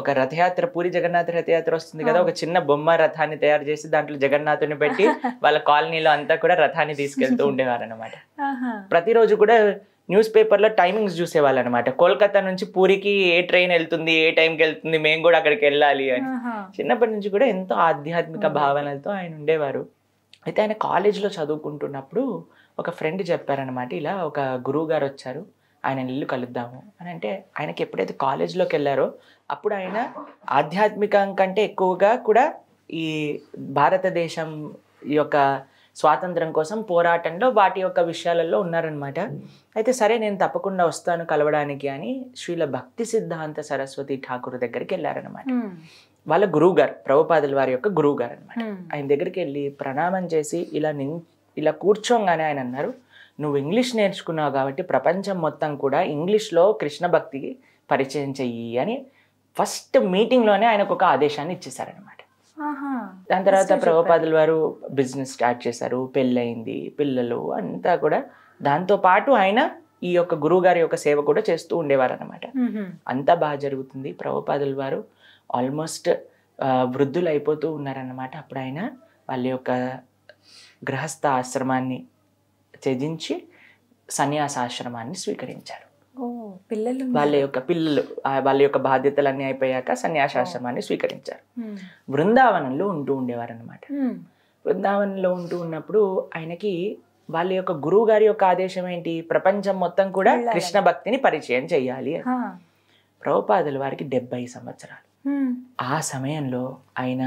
ఒక రథయాత్ర, పూరి జగన్నాథ రథయాత్ర వస్తుంది కదా, ఒక చిన్న బొమ్మ రథాన్ని తయారు చేసి దాంట్లో జగన్నాథుని పెట్టి వాళ్ళ కాలనీలో అంతా కూడా రథాన్ని తీసుకెళ్తూ ఉండేవారు అనమాట. ప్రతిరోజు కూడా న్యూస్ పేపర్లో టైమింగ్స్ చూసేవాళ్ళు అనమాట. కోల్కతా నుంచి పూరికి ఏ ట్రైన్ వెళ్తుంది, ఏ టైంకి వెళ్తుంది, మేము కూడా అక్కడికి వెళ్ళాలి అని. చిన్నప్పటి నుంచి కూడా ఎంతో ఆధ్యాత్మిక భావనలతో ఆయన ఉండేవారు. అయితే ఆయన కాలేజీలో చదువుకుంటున్నప్పుడు ఒక ఫ్రెండ్ చెప్పారనమాట, ఇలా ఒక గురువు గారు వచ్చారు, ఆయన ఇల్లు కలుద్దాము అని. అంటే ఆయనకి ఎప్పుడైతే కాలేజీలోకి వెళ్ళారో అప్పుడు ఆయన ఆధ్యాత్మికం కంటే ఎక్కువగా కూడా ఈ భారతదేశం యొక్క స్వాతంత్రం కోసం పోరాటంలో వాటి యొక్క విషయాలలో ఉన్నారనమాట. అయితే సరే నేను తప్పకుండా వస్తాను కలవడానికి అని శ్రీల భక్తి సిద్ధాంత సరస్వతి ఠాకూర్ దగ్గరికి వెళ్ళారనమాట. వాళ్ళ గురువు గారు, ప్రభుపాదుల వారి యొక్క గురువు గారు అనమాట. ఆయన దగ్గరికి వెళ్ళి ప్రణామం చేసి ఇలా కూర్చోగానే ఆయన అన్నారు, నువ్వు ఇంగ్లీష్ నేర్చుకున్నావు కాబట్టి ప్రపంచం మొత్తం కూడా ఇంగ్లీష్లో కృష్ణ భక్తికి పరిచయం చెయ్యి అని ఫస్ట్ మీటింగ్లోనే ఆయనకు ఒక ఆదేశాన్ని ఇచ్చేసారనమాట. దాని తర్వాత ప్రభుపాదుల వారు బిజినెస్ స్టార్ట్ చేశారు, పెళ్ళయింది, పిల్లలు అంతా కూడా. దాంతో పాటు ఆయన ఈ యొక్క గురువు గారి యొక్క సేవ కూడా చేస్తూ ఉండేవారు అనమాట. అంతా బాగా జరుగుతుంది. ప్రభుపాదుల వారు ఆల్మోస్ట్ వృద్ధులు అయిపోతూ ఉన్నారన్నమాట. అప్పుడు ఆయన వాళ్ళ యొక్క గృహస్థ ఆశ్రమాన్ని త్యజించి సన్యాసాశ్రమాన్ని స్వీకరించారు. వాళ్ళ యొక్క బాధ్యతలన్నీ అయిపోయాక సన్యాసాశ్రమాన్ని స్వీకరించారు. బృందావనంలో ఉంటూ ఉండేవారు అనమాట. బృందావనంలో ఉంటూ ఉన్నప్పుడు ఆయనకి వాళ్ళ యొక్క గురువు గారి యొక్క ఆదేశం ఏంటి, ప్రపంచం మొత్తం కూడా కృష్ణ భక్తిని పరిచయం చెయ్యాలి అని. ప్రభుపాదుల వారికి 70 సంవత్సరాలు. ఆ సమయంలో ఆయన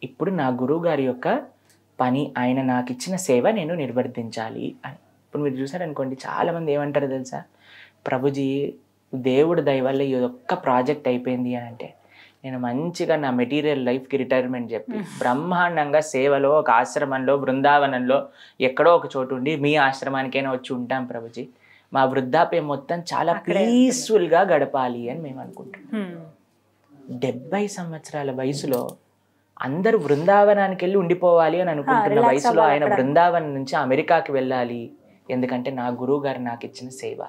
ఇప్పుడు నా గురువు గారి యొక్క పని, ఆయన నాకు ఇచ్చిన సేవ నేను నిర్వర్తించాలి అని. ఇప్పుడు మీరు చూసారనుకోండి, చాలా మంది ఏమంటారు తెలుసా, ప్రభుజీ దేవుడు దయ వల్ల ఈ ఒక్క ప్రాజెక్ట్ అయిపోయింది అని అంటే నేను మంచిగా నా మెటీరియల్ లైఫ్కి రిటైర్మెంట్ చెప్పి బ్రహ్మాండంగా సేవలో ఒక ఆశ్రమంలో బృందావనంలో ఎక్కడో ఒక చోటు ఉండి మీ ఆశ్రమానికైనా వచ్చి ఉంటాం ప్రభుజీ, మా వృద్ధాప్యం మొత్తం చాలా పీస్ఫుల్గా గడపాలి అని మేము అనుకుంటున్నాం. 70 సంవత్సరాల వయసులో అందరూ బృందావనానికి వెళ్ళి ఉండిపోవాలి అని అనుకుంటున్న వయసులో ఆయన బృందావనం నుంచి అమెరికాకి వెళ్ళాలి, ఎందుకంటే నా గురువు గారు నాకు ఇచ్చిన సేవ.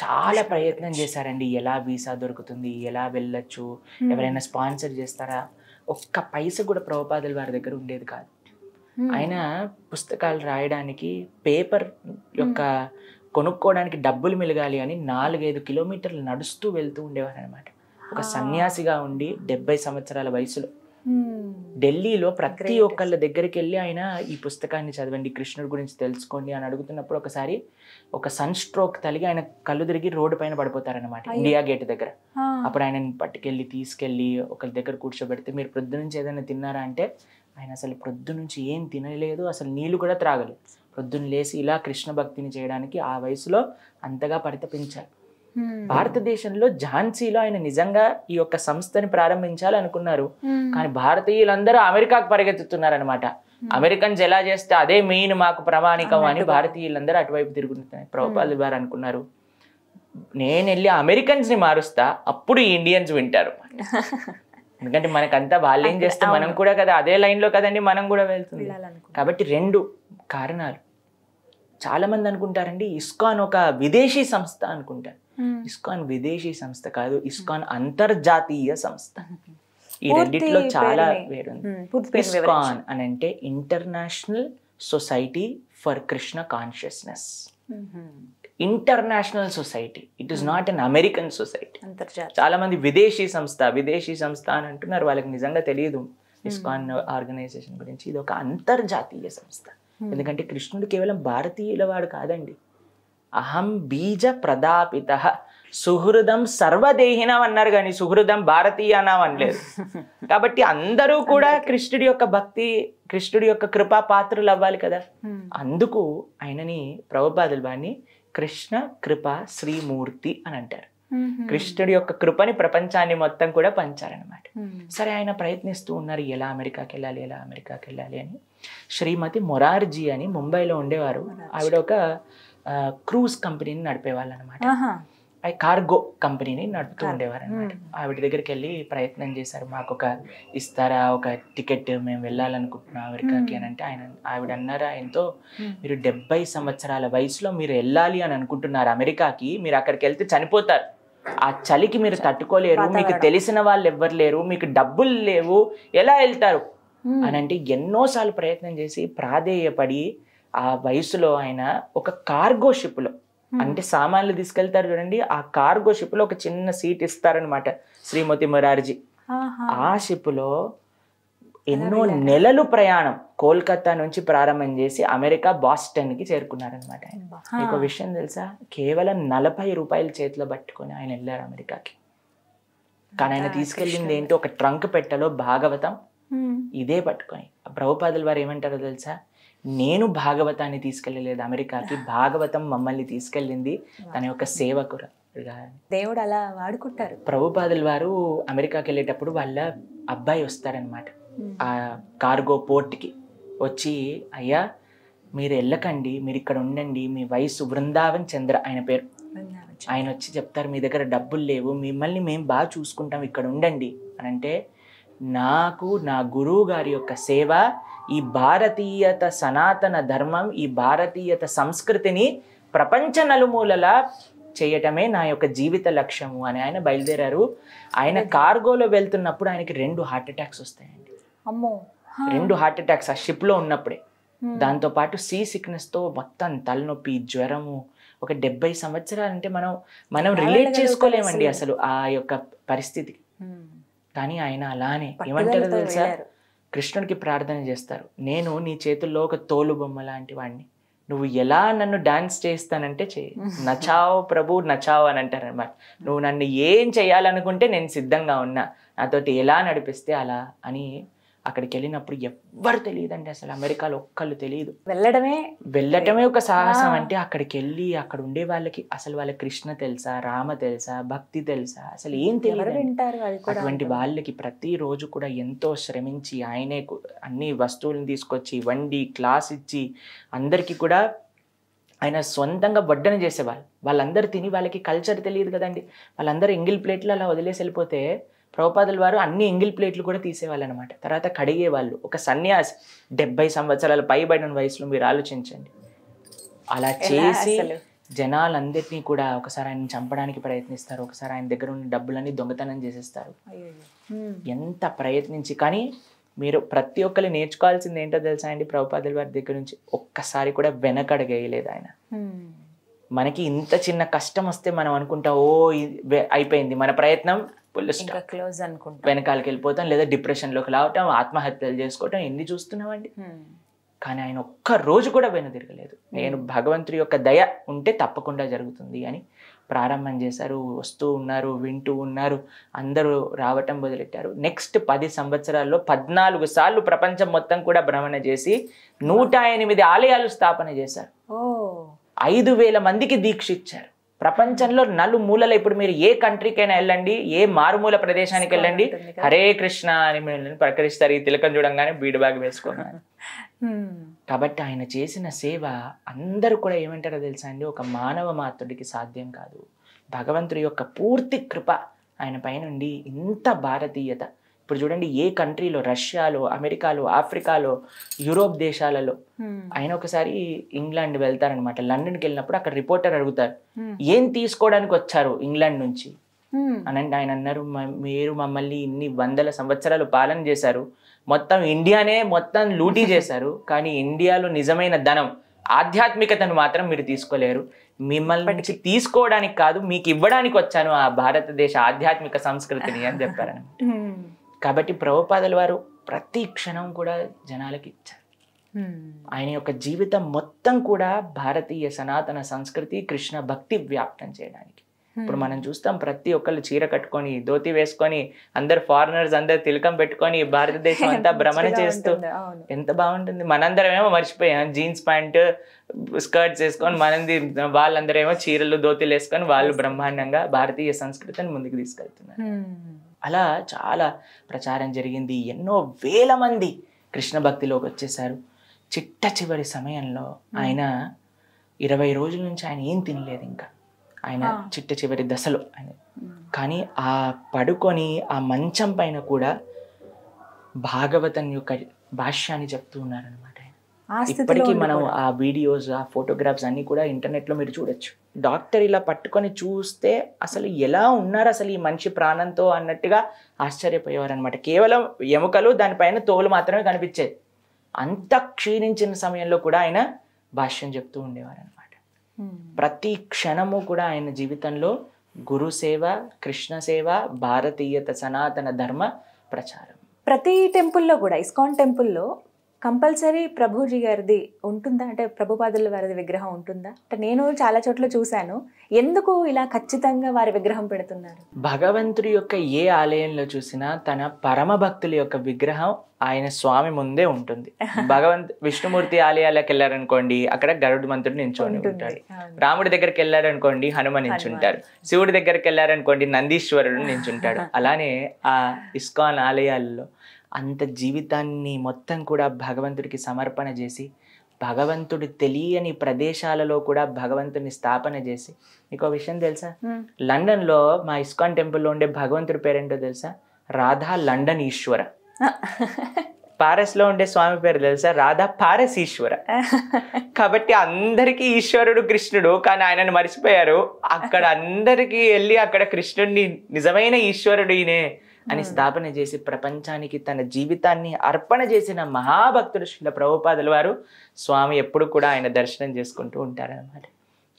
చాలా ప్రయత్నం చేశారండి, ఎలా వీసా దొరుకుతుంది, ఎలా వెళ్ళొచ్చు, ఎవరైనా స్పాన్సర్ చేస్తారా, ఒక్క పైస కూడా ప్రభుపాదుల వారి దగ్గర ఉండేది కాదు. ఆయన పుస్తకాలు రాయడానికి పేపర్ యొక్క కొనుక్కోవడానికి డబ్బులు మిలగాలి అని 4-5 కిలోమీటర్లు నడుస్తూ వెళ్తూ ఉండేవారు అనమాట. ఒక సన్యాసిగా ఉండి 70 సంవత్సరాల వయసులో ఢిల్లీలో ప్రతి ఒక్కళ్ళ దగ్గరికి వెళ్ళి ఆయన ఈ పుస్తకాన్ని చదవండి, కృష్ణుడి గురించి తెలుసుకోండి అని అడుగుతున్నప్పుడు ఒకసారి ఒక సన్ స్ట్రోక్ తలిగి ఆయన కళ్ళు తిరిగి రోడ్డు పైన పడిపోతారనమాట, ఇండియా గేట్ దగ్గర. అప్పుడు ఆయనని పట్టుకెళ్ళి తీసుకెళ్ళి ఒకరి దగ్గర కూర్చోబెడితే, మీరు ప్రొద్దు నుంచి ఏదైనా తిన్నారా అంటే ఆయన అసలు ప్రొద్దు నుంచి ఏం తినలేదు, అసలు నీళ్లు కూడా త్రాగలేదు. ప్రొద్దున లేసి ఇలా కృష్ణ భక్తిని చేయడానికి ఆ వయసులో అంతగా పరితపించారు. భారతదేశంలో ఝాన్సీలో ఆయన నిజంగా ఈ యొక్క సంస్థని ప్రారంభించాలనుకున్నారు, కానీ భారతీయులందరూ అమెరికాకు పరిగెత్తుతున్నారనమాట. అమెరికన్స్ ఎలా చేస్తే అదే మెయిన్ మాకు ప్రామాణికం అని భారతీయులందరూ అటువైపు తిరుగుతున్నారు. ప్రభుపాదుల వారు అనుకున్నారు, నేను వెళ్ళి అమెరికన్స్ ని మారుస్తా, అప్పుడు ఈ ఇండియన్స్ వింటారు. ఎందుకంటే మనకంతా వాళ్ళు ఏం చేస్తే మనం కూడా కదా అదే లైన్లో కదండి మనం కూడా వెళ్తుంది. కాబట్టి 2 కారణాలు. చాలా మంది అనుకుంటారండి ఇస్కాన్ ఒక విదేశీ సంస్థ అనుకుంటారు. ఇస్కాన్ విదేశీ సంస్థ కాదు, ఇస్కాన్ అంతర్జాతీయ సంస్థ. ఈ రెండిట్లో చాలా వేరుంది. ఇస్కాన్ అని అంటే international society for Krishna consciousness. International society, it is not an American society. చాలా మంది విదేశీ సంస్థ అని అంటున్నారు, వాళ్ళకి నిజంగా తెలియదు ఇస్కాన్ ఆర్గనైజేషన్ గురించి. ఇది ఒక అంతర్జాతీయ సంస్థ. ఎందుకంటే కృష్ణుడు కేవలం భారతీయుల వాడు కాదండి. అహం బీజ ప్రదాపిత సుహృదం సర్వదేహినం అన్నారు, కానీ సుహృదం భారతీయానం అనలేదు. కాబట్టి అందరూ కూడా కృష్ణుడి యొక్క భక్తి, కృష్ణుడి యొక్క కృపా పాత్రలు అవ్వాలి కదా. అందుకు ఆయనని ప్రభుపాదుల వారిని కృష్ణ కృపా శ్రీమూర్తి అని అంటారు. కృష్ణుడి యొక్క కృపని ప్రపంచాన్ని మొత్తం కూడా పంచారనమాట. సరే, ఆయన ప్రయత్నిస్తూ ఉన్నారు ఎలా అమెరికాకి వెళ్ళాలి అని. శ్రీమతి మొరార్జీ అని ముంబైలో ఉండేవారు. ఆవిడ ఒక క్రూజ్ కంపెనీని నడిపేవాళ్ళు అనమాట. కార్గో కంపెనీని నడుపుతూ ఉండేవారు అనమాట. ఆవిడ దగ్గరికి వెళ్ళి ప్రయత్నం చేశారు, మాకు ఒక ఇస్తారా, ఒక టికెట్, మేము వెళ్ళాలనుకుంటున్నాం అమెరికాకి అని అంటే ఆవిడ అన్నారా ఆయనతో, మీరు 70 సంవత్సరాల వయసులో మీరు వెళ్ళాలి అని అనుకుంటున్నారు అమెరికాకి, మీరు అక్కడికి వెళ్తే చనిపోతారు, ఆ చలికి మీరు తట్టుకోలేరు, మీకు తెలిసిన వాళ్ళు ఎవ్వరు లేరు, మీకు డబ్బులు లేవు, ఎలా వెళ్తారు అని అంటే ఎన్నోసార్లు ప్రయత్నం చేసి ప్రాధేయపడి ఆ వయసులో ఆయన ఒక కార్గో షిప్లో, అంటే సామాన్లు తీసుకెళ్తారు చూడండి, ఆ కార్గో షిప్ లో ఒక చిన్న సీట్ ఇస్తారనమాట శ్రీమతి మొరార్జీ. ఆ షిప్ లో ఎన్నో నెలలు ప్రయాణం కోల్కతా నుంచి ప్రారంభం చేసి అమెరికా బాస్టన్ కి చేరుకున్నారనమాట. మీకు విషయం తెలుసా, కేవలం 40 రూపాయలు చేతిలో పట్టుకొని ఆయన వెళ్ళారు అమెరికాకి. కానీ ఆయన తీసుకెళ్ళింది ఏంటో ఒక ట్రంక్ పెట్టెలో భాగవతం ఇదే పట్టుకొని. ప్రభుపాదుల వారు ఏమంటారో తెలుసా, నేను భాగవతాన్ని తీసుకెళ్ళలేదు అమెరికాకి, భాగవతం మమ్మల్ని తీసుకెళ్ళింది తన యొక్క సేవకుడుగా. దేవుడు అలా వాడుకుంటారు. ప్రభుపాదుల వారు అమెరికాకి వెళ్ళేటప్పుడు వాళ్ళ అబ్బాయి వస్తారనమాట ఆ కార్గో పోర్ట్కి వచ్చి, అయ్యా మీరు వెళ్ళకండి, మీరు ఇక్కడ ఉండండి, మీ వయసు బృందావన్ చంద్ర ఆయన పేరు, ఆయన వచ్చి చెప్తారు మీ దగ్గర డబ్బులు లేవు, మిమ్మల్ని మేము బాగా చూసుకుంటాం, ఇక్కడ ఉండండి అని అంటే, నాకు నా గురువు గారి యొక్క సేవ, ఈ భారతీయత సనాతన ధర్మం, ఈ భారతీయత సంస్కృతిని ప్రపంచ నలుమూలలా చేయటమే నా యొక్క జీవిత లక్ష్యము అని ఆయన బయలుదేరారు. ఆయన కార్గోలో వెళ్తున్నప్పుడు ఆయనకి 2 హార్ట్ అటాక్స్ వస్తాయండి. అమ్మో, 2 హార్ట్ అటాక్స్ ఆ షిప్ లో ఉన్నప్పుడే. దాంతో పాటు సీ సిక్నెస్ తో మొత్తం తలనొప్పి, జ్వరము. ఒక 70 సంవత్సరాలు అంటే మనం రిలేట్ చేసుకోలేమండి అసలు ఆ యొక్క పరిస్థితి. కానీ ఆయన అలానే ఏమంటారో తెలుసా, కృష్ణుడికి ప్రార్థన చేస్తారు, నేను నీ చేతుల్లో ఒక తోలు బొమ్మ లాంటి వాడిని, నువ్వు ఎలా నన్ను డాన్స్ చేస్తానంటే చెయ్యి, నచావ్ ప్రభు నచావ్ అని అంటారు అనమాట. నువ్వు నన్ను ఏం చేయాలనుకుంటే నేను సిద్ధంగా ఉన్నా, నాతోటి ఎలా నడిపిస్తే అలా అని. అక్కడికి వెళ్ళినప్పుడు ఎవ్వరు తెలియదండి అసలు, అమెరికాలో ఒక్కళ్ళు తెలియదు. వెళ్ళటమే ఒక సాహసం. అంటే అక్కడికి వెళ్ళి అక్కడ ఉండే వాళ్ళకి అసలు వాళ్ళ కృష్ణ తెలుసా, రామ తెలుసా, భక్తి తెలుసా, అసలు ఏం తెలియదు. అటువంటి వాళ్ళకి ప్రతిరోజు కూడా ఎంతో శ్రమించి ఆయనే అన్ని వస్తువులను తీసుకొచ్చి వండి క్లాస్ ఇచ్చి అందరికీ కూడా ఆయన సొంతంగా వడ్డన చేసేవాళ్ళు. వాళ్ళందరూ తిని, వాళ్ళకి కల్చర్ తెలియదు కదండి, వాళ్ళందరూ ఎంగిల్ ప్లేట్లు అలా వదిలేసి వెళ్ళిపోతే ప్రభుపాదుల వారు అన్ని ఎంగిల్ ప్లేట్లు కూడా తీసేవాళ్ళు అనమాట. తర్వాత కడిగేవాళ్ళు. ఒక సన్యాసి 70 సంవత్సరాల పైబడిన వయసులో మీరు ఆలోచించండి. అలా చేసి జనాలందరినీ కూడా ఒకసారి ఆయన చంపడానికి ప్రయత్నిస్తారు, ఒకసారి ఆయన దగ్గర ఉన్న డబ్బులన్నీ దొంగతనం చేసేస్తారు. ఎంత ప్రయత్నించి, కానీ మీరు ప్రతి ఒక్కరు నేర్చుకోవాల్సింది ఏంటో తెలుసా అండి, ప్రభుపాదుల వారి దగ్గర నుంచి ఒక్కసారి కూడా వెనకడగేయలేదు ఆయన. మనకి ఇంత చిన్న కష్టం వస్తే మనం అనుకుంటాం, ఓ అయిపోయింది మన ప్రయత్నం, వెనకాలకి వెళ్ళిపోతాం, లేదా డిప్రెషన్లోకి రావటం, ఆత్మహత్యలు చేసుకోవటం, ఎన్ని చూస్తున్నామండి. కానీ ఆయన ఒక్క రోజు కూడా వెనుదిరగలేదు. నేను భగవంతుడి యొక్క దయ ఉంటే తప్పకుండా జరుగుతుంది అని ప్రారంభం చేశారు. వస్తూ ఉన్నారు, వింటూ ఉన్నారు, అందరూ రావటం మొదలెట్టారు. నెక్స్ట్ 10 సంవత్సరాల్లో 14 సార్లు ప్రపంచం మొత్తం కూడా భ్రమణ చేసి 108 ఆలయాలు స్థాపన చేశారు. 5,000 మందికి దీక్ష ఇచ్చారు. ప్రపంచంలో నలుమూలలో, ఇప్పుడు మీరు ఏ కంట్రీకైనా వెళ్ళండి, ఏ మారుమూల ప్రదేశానికి వెళ్ళండి, హరే కృష్ణ అని ప్రకటిస్తారు. ఈ తిలకం చూడంగానే బీడ్ బ్యాగ్ వేసుకోగానే. కాబట్టి ఆయన చేసిన సేవ అందరూ కూడా ఏమంటారో తెలుసా అండి, ఒక మానవ మాత్రుడికి సాధ్యం కాదు. భగవంతుడి యొక్క పూర్తి కృప ఆయన పైనుండి ఇంత భారతీయత. ఇప్పుడు చూడండి, ఏ కంట్రీలో, రష్యాలో, అమెరికాలో, ఆఫ్రికాలో, యూరోప్ దేశాలలో. ఆయన ఒకసారి ఇంగ్లాండ్ వెళ్తారనమాట. లండన్కి వెళ్ళినప్పుడు అక్కడ రిపోర్టర్ అడుగుతారు, ఏం తీసుకోవడానికి వచ్చారు ఇంగ్లాండ్ నుంచి అని అంటే ఆయన అన్నారు, మీరు మమ్మల్ని ఇన్ని 100 సంవత్సరాలు పాలన చేశారు, మొత్తం ఇండియానే మొత్తం లూటీ చేశారు, కానీ ఇండియాలో నిజమైన ధనం, ఆధ్యాత్మికతను మాత్రం మీరు తీసుకోలేరు. మిమ్మల్ని తీసుకోవడానికి కాదు, మీకు ఇవ్వడానికి వచ్చాను ఆ భారతదేశ ఆధ్యాత్మిక సంస్కృతిని అని చెప్పారనమాట. కాబట్టి ప్రభుపాదుల వారు ప్రతి క్షణం కూడా జనాలకి ఇచ్చారు. ఆయన యొక్క జీవితం మొత్తం కూడా భారతీయ సనాతన సంస్కృతి, కృష్ణ భక్తి వ్యాప్తం చేయడానికి. ఇప్పుడు మనం చూస్తాం, ప్రతి ఒక్కళ్ళు చీర కట్టుకొని, ధోతి వేసుకొని, అందరు ఫారినర్స్ అందరు తిలకం పెట్టుకొని భారతదేశం అంతా భ్రమణ చేస్తూ ఎంత బాగుంటుంది. మనందరం ఏమో మర్చిపోయాం, జీన్స్ ప్యాంట్ స్కర్ట్స్ వేసుకొని, మనది వాళ్ళందరూ ఏమో చీరలు ధోతిలు వేసుకొని వాళ్ళు బ్రహ్మాండంగా భారతీయ సంస్కృతిని ముందుకు తీసుకెళ్తున్నారు. అలా చాలా ప్రచారం జరిగింది. ఎన్నో వేల మంది కృష్ణ భక్తిలోకి వచ్చేసారు. చిట్ట చివరి సమయంలో ఆయన 20 రోజుల నుంచి ఆయన ఏం తినలేదు ఇంకా, ఆయన చిట్ట చివరి దశలో ఆయన. కానీ ఆ పడుకొని ఆ మంచం పైన కూడా భాగవతం యొక్క భాష్యాన్ని చెప్తూ ఉన్నారనమాట. ఇప్పటికీ మనం ఆ వీడియోస్, ఆ ఫోటోగ్రాఫ్స్ అన్ని కూడా ఇంటర్నెట్లో మీరు చూడొచ్చు. డాక్టర్ ఇలా పట్టుకొని చూస్తే అసలు ఎలా ఉన్నారు అసలు ఈ మనిషి ప్రాణంతో అన్నట్టుగా ఆశ్చర్యపోయేవారు అనమాట. కేవలం ఎముకలు, దానిపైన తోలు మాత్రమే కనిపించేది. అంత క్షీణించిన సమయంలో కూడా ఆయన భాష్యం చెప్తూ ఉండేవారు అనమాట. ప్రతి క్షణము కూడా ఆయన జీవితంలో గురు సేవ, కృష్ణ సేవ, భారతీయత సనాతన ధర్మ ప్రచారం. ప్రతి టెంపుల్లో కూడా, ఇస్కాన్ టెంపుల్లో కంపల్సరీ ప్రభుజీ గారిది ఉంటుందా? అంటే ప్రభుపాదుల వారిది విగ్రహం ఉంటుందా? అంటే నేను చాలా చోట్ల చూశాను. ఎందుకు ఇలా ఖచ్చితంగా వారి విగ్రహం పెడుతున్నారు? భగవంతుడి యొక్క ఏ ఆలయంలో చూసినా తన పరమ భక్తుల యొక్క విగ్రహం ఆయన స్వామి ముందే ఉంటుంది. విష్ణుమూర్తి ఆలయాలకు వెళ్ళారనుకోండి, అక్కడ గరుడ మంత్రుడు నించొని ఉంటాడు. రాముడి దగ్గరికి వెళ్ళారనుకోండి, హనుమ నించుంటారు. శివుడి దగ్గరికి వెళ్ళారనుకోండి, నందీశ్వరుడు నించుంటాడు. అలానే ఆ ఇస్కాన్ ఆలయాల్లో అంత జీవితాన్ని మొత్తం కూడా భగవంతుడికి సమర్పణ చేసి, భగవంతుడు తెలియని ప్రదేశాలలో కూడా భగవంతుడిని స్థాపన చేసి. మీకు విషయం తెలుసా? లండన్లో మా ఇస్కాన్ టెంపుల్లో ఉండే భగవంతుడి పేరేంటో తెలుసా? రాధా లండన్ ఈశ్వర. పారస్ లో ఉండే స్వామి పేరు తెలుసా? రాధా పారస్ ఈశ్వర. కాబట్టి అందరికీ ఈశ్వరుడు కృష్ణుడు, కానీ ఆయనను మర్చిపోయారు. అక్కడ అందరికీ వెళ్ళి అక్కడ కృష్ణుడిని నిజమైన ఈశ్వరుడు ఈయనే అని స్థాపన చేసి ప్రపంచానికి తన జీవితాన్ని అర్పణ చేసిన మహాభక్తుడు శ్రీల ప్రభుపాదుల వారు స్వామి ఎప్పుడు కూడా ఆయన దర్శనం చేసుకుంటూ ఉంటారన్నమాట.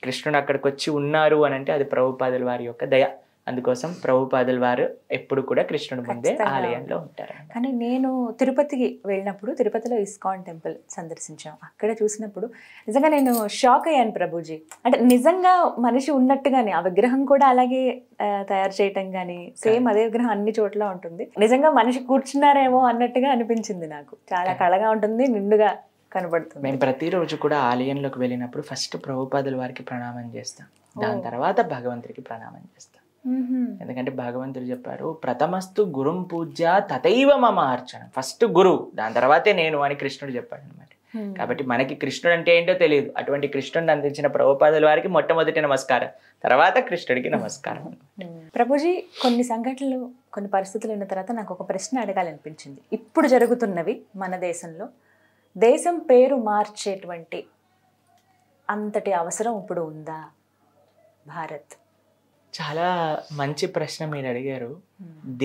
కృష్ణుడు అక్కడికి వచ్చి ఉన్నారు అని అంటే అది ప్రభుపాదుల వారి యొక్క దయ. అందుకోసం ప్రభుపాదుల వారు ఎప్పుడు కూడా కృష్ణుడి ముందే ఆలయంలో ఉంటారు. కానీ నేను తిరుపతికి వెళ్ళినప్పుడు, తిరుపతిలో ఇస్కాన్ టెంపుల్ సందర్శించాం. అక్కడ చూసినప్పుడు నిజంగా నేను షాక్ అయ్యాను ప్రభుజీ. అంటే నిజంగా మనిషి ఉన్నట్టుగానే ఆ విగ్రహం కూడా అలాగే తయారు చేయటం కానీ, సేమ్ అదే విగ్రహం అన్ని చోట్ల ఉంటుంది. నిజంగా మనిషి కూర్చున్నారేమో అన్నట్టుగా అనిపించింది నాకు. చాలా కళగా ఉంటుంది, నిండుగా కనబడుతుంది. మేము ప్రతిరోజు కూడా ఆలయంలోకి వెళ్ళినప్పుడు ఫస్ట్ ప్రభుపాదుల వారికి ప్రణామం చేస్తాం, దాని తర్వాత భగవంతుడికి ప్రణామం చేస్తాం. ఎందుకంటే భగవంతుడు చెప్పారు, ప్రథమస్తు గురుం పూజ్య తథైవ మమ అర్చనం. ఫస్ట్ గురువు, దాని తర్వాతే నేను అని కృష్ణుడు చెప్పాడు అనమాట. కాబట్టి మనకి కృష్ణుడు అంటే ఏంటో తెలియదు. అటువంటి కృష్ణుడిని అందించిన ప్రభుపాదుల వారికి మొట్టమొదటి నమస్కారం, తర్వాత కృష్ణుడికి నమస్కారం. ప్రభుజీ, కొన్ని సంఘటనలు, కొన్ని పరిస్థితులు ఉన్న తర్వాత నాకు ఒక ప్రశ్న అడగాలనిపించింది. ఇప్పుడు జరుగుతున్నవి మన దేశంలో, దేశం పేరు మార్చేటువంటి అంతటి అవసరం ఇప్పుడు ఉందా భారత్? చాలా మంచి ప్రశ్న మీరు అడిగారు.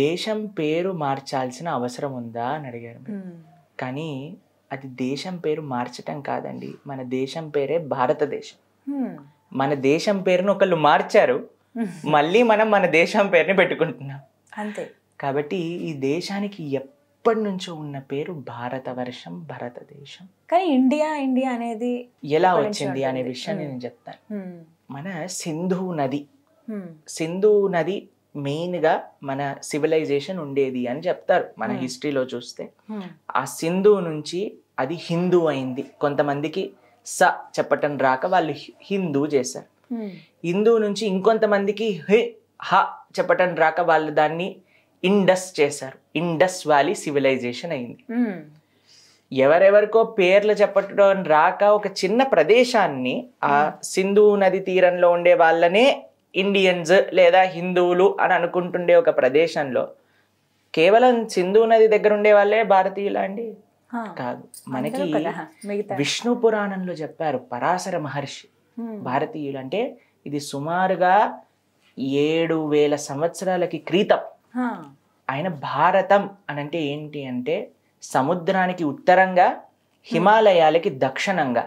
దేశం పేరు మార్చాల్సిన అవసరం ఉందా అని అడిగారు. కానీ అది దేశం పేరు మార్చటం కాదండి, మన దేశం పేరే భారతదేశం. మన దేశం పేరును ఒకళ్ళు మార్చారు, మళ్ళీ మనం మన దేశం పేరుని పెట్టుకుంటున్నాం అంతే. కాబట్టి ఈ దేశానికి ఎప్పటి నుంచో ఉన్న పేరు భారతవర్షం, భారతదేశం. కానీ ఇండియా ఇండియా అనేది ఎలా వచ్చింది అనే విషయాన్ని నేను చెప్తాను. మన సింధు నది మెయిన్ గా మన సివిలైజేషన్ ఉండేది అని చెప్తారు మన హిస్టరీలో చూస్తే. ఆ సింధు నుంచి అది హిందూ అయింది. కొంతమందికి స చెప్పటం రాక వాళ్ళు హిందూ చేశారు. హిందూ నుంచి ఇంకొంతమందికి హ చెప్పటం రాక వాళ్ళు దాన్ని ఇండస్ చేశారు. ఇండస్ వ్యాలీ సివిలైజేషన్ అయింది. ఎవరెవరికో పేర్లు చెప్పటం రాక ఒక చిన్న ప్రదేశాన్ని, ఆ సింధు నది తీరంలో ఉండే వాళ్ళనే ఇండియన్స్ లేదా హిందువులు అని అనుకుంటుండే ఒక ప్రదేశంలో కేవలం సింధు నది దగ్గర ఉండే వాళ్ళే భారతీయులా అండి? కాదు. మనకి విష్ణు పురాణంలో చెప్పారు పరాశర మహర్షి భారతీయులు అంటే ఇది సుమారుగా 7,000 సంవత్సరాలకి క్రితం. ఆయన భారతం అని అంటే ఏంటి అంటే సముద్రానికి ఉత్తరంగా, హిమాలయాలకి దక్షిణంగా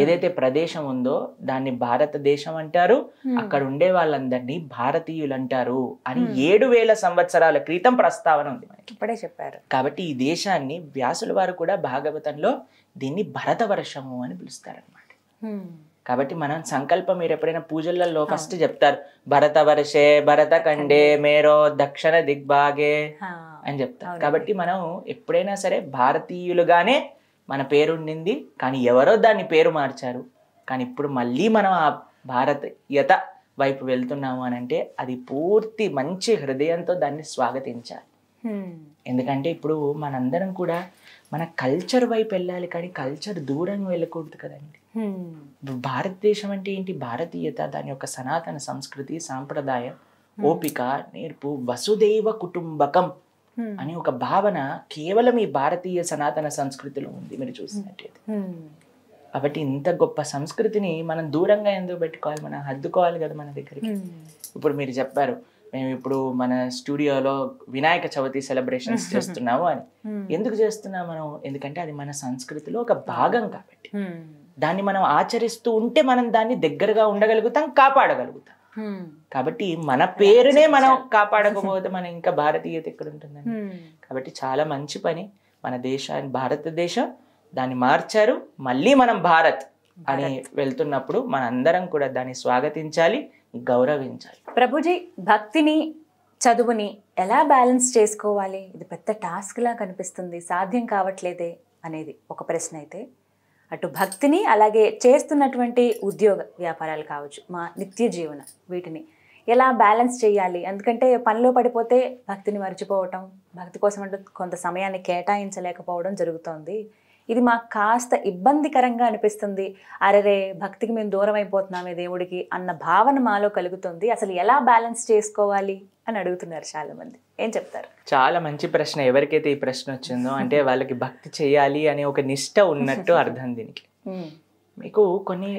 ఏదైతే ప్రదేశం ఉందో దాన్ని భారతదేశం అంటారు. అక్కడ ఉండే వాళ్ళందరినీ భారతీయులు అంటారు అని 7,000 సంవత్సరాల క్రితం ప్రస్తావన ఉంది మనకి. ఇప్పుడే చెప్పారు. కాబట్టి ఈ దేశాన్ని వ్యాసుల వారు కూడా భాగవతంలో దీన్ని భరతవర్షము అని పిలుస్తారనమాట. కాబట్టి మనం సంకల్పం, మీరు ఎప్పుడైనా పూజలలో ఫస్ట్ చెప్తారు భరతవర్షే భరత ఖండే మేరో దక్షిణ దిగ్భాగే అని చెప్తారు. కాబట్టి మనం ఎప్పుడైనా సరే భారతీయులుగానే మన పేరు ఉండింది, కానీ ఎవరో దాన్ని పేరు మార్చారు. కానీ ఇప్పుడు మళ్ళీ మనం ఆ భారతీయత వైపు వెళ్తున్నాము అని అంటే అది పూర్తి మంచి హృదయంతో దాన్ని స్వాగతించాలి. ఎందుకంటే ఇప్పుడు మనందరం కూడా మన కల్చర్ వైపు వెళ్ళాలి, కానీ కల్చర్ దూరంగా వెళ్ళకూడదు కదండి. భారతదేశం అంటే ఏంటి? భారతీయత, దాని యొక్క సనాతన సంస్కృతి, సాంప్రదాయం, ఓపిక, నేర్పు, వసుదైవ కుటుంబకం అని ఒక భావన కేవలం ఈ భారతీయ సనాతన సంస్కృతిలో ఉంది మీరు చూసినట్టయితే. కాబట్టి ఇంత గొప్ప సంస్కృతిని మనం దూరంగా ఎందుకు పెట్టుకోవాలి? మనం హద్దుకోవాలి కదా మన దగ్గరికి. ఇప్పుడు మీరు చెప్పారు మేము ఇప్పుడు మన స్టూడియోలో వినాయక చవితి సెలబ్రేషన్స్ చేస్తున్నాము అని. ఎందుకు చేస్తున్నాం మనం? ఎందుకంటే అది మన సంస్కృతిలో ఒక భాగం కాబట్టి. దాన్ని మనం ఆచరిస్తూ ఉంటే మనం దాన్ని దగ్గరగా ఉండగలుగుతాం, కాపాడగలుగుతాం. కాబట్టి మన పేరునే మనం కాపాడకపోతే మనం ఇంకా భారతీయత ఎక్కడ ఉంటుందండి? కాబట్టి చాలా మంచి పని మన దేశాన్ని, భారతదేశం దాన్ని మార్చారు. మళ్ళీ మనం భారత్ అని వెళ్తున్నప్పుడు మనందరం కూడా దాన్ని స్వాగతించాలి, గౌరవించాలి. ప్రభుజీ, భక్తిని చదువుని ఎలా బ్యాలెన్స్ చేసుకోవాలి? ఇది పెద్ద టాస్క్ లా కనిపిస్తుంది, సాధ్యం కావట్లేదే అనేది ఒక ప్రశ్న అయితే, అటు భక్తిని అలాగే చేస్తున్నటువంటి ఉద్యోగ వ్యాపారాలు కావచ్చు, మా నిత్య జీవన, వీటిని ఎలా బ్యాలెన్స్ చేయాలి? ఎందుకంటే పనిలో పడిపోతే భక్తిని మర్చిపోవటం, భక్తి కోసం అంటూ కొంత సమయాన్ని కేటాయించలేకపోవడం జరుగుతోంది. ఇది మాకు కాస్త ఇబ్బందికరంగా అనిపిస్తుంది. అరెరే, భక్తికి మేము దూరం అయిపోతున్నామే దేవుడికి అన్న భావన మాలో కలుగుతుంది. అసలు ఎలా బ్యాలెన్స్ చేసుకోవాలి అని అడుగుతున్నారు చాలా మంది. ఏం చెప్తారు? చాలా మంచి ప్రశ్న. ఎవరికైతే ఈ ప్రశ్న వచ్చిందో అంటే వాళ్ళకి భక్తి చేయాలి అనే ఒక నిష్ట ఉన్నట్టు అర్థం దీనికి. మీకు కొన్ని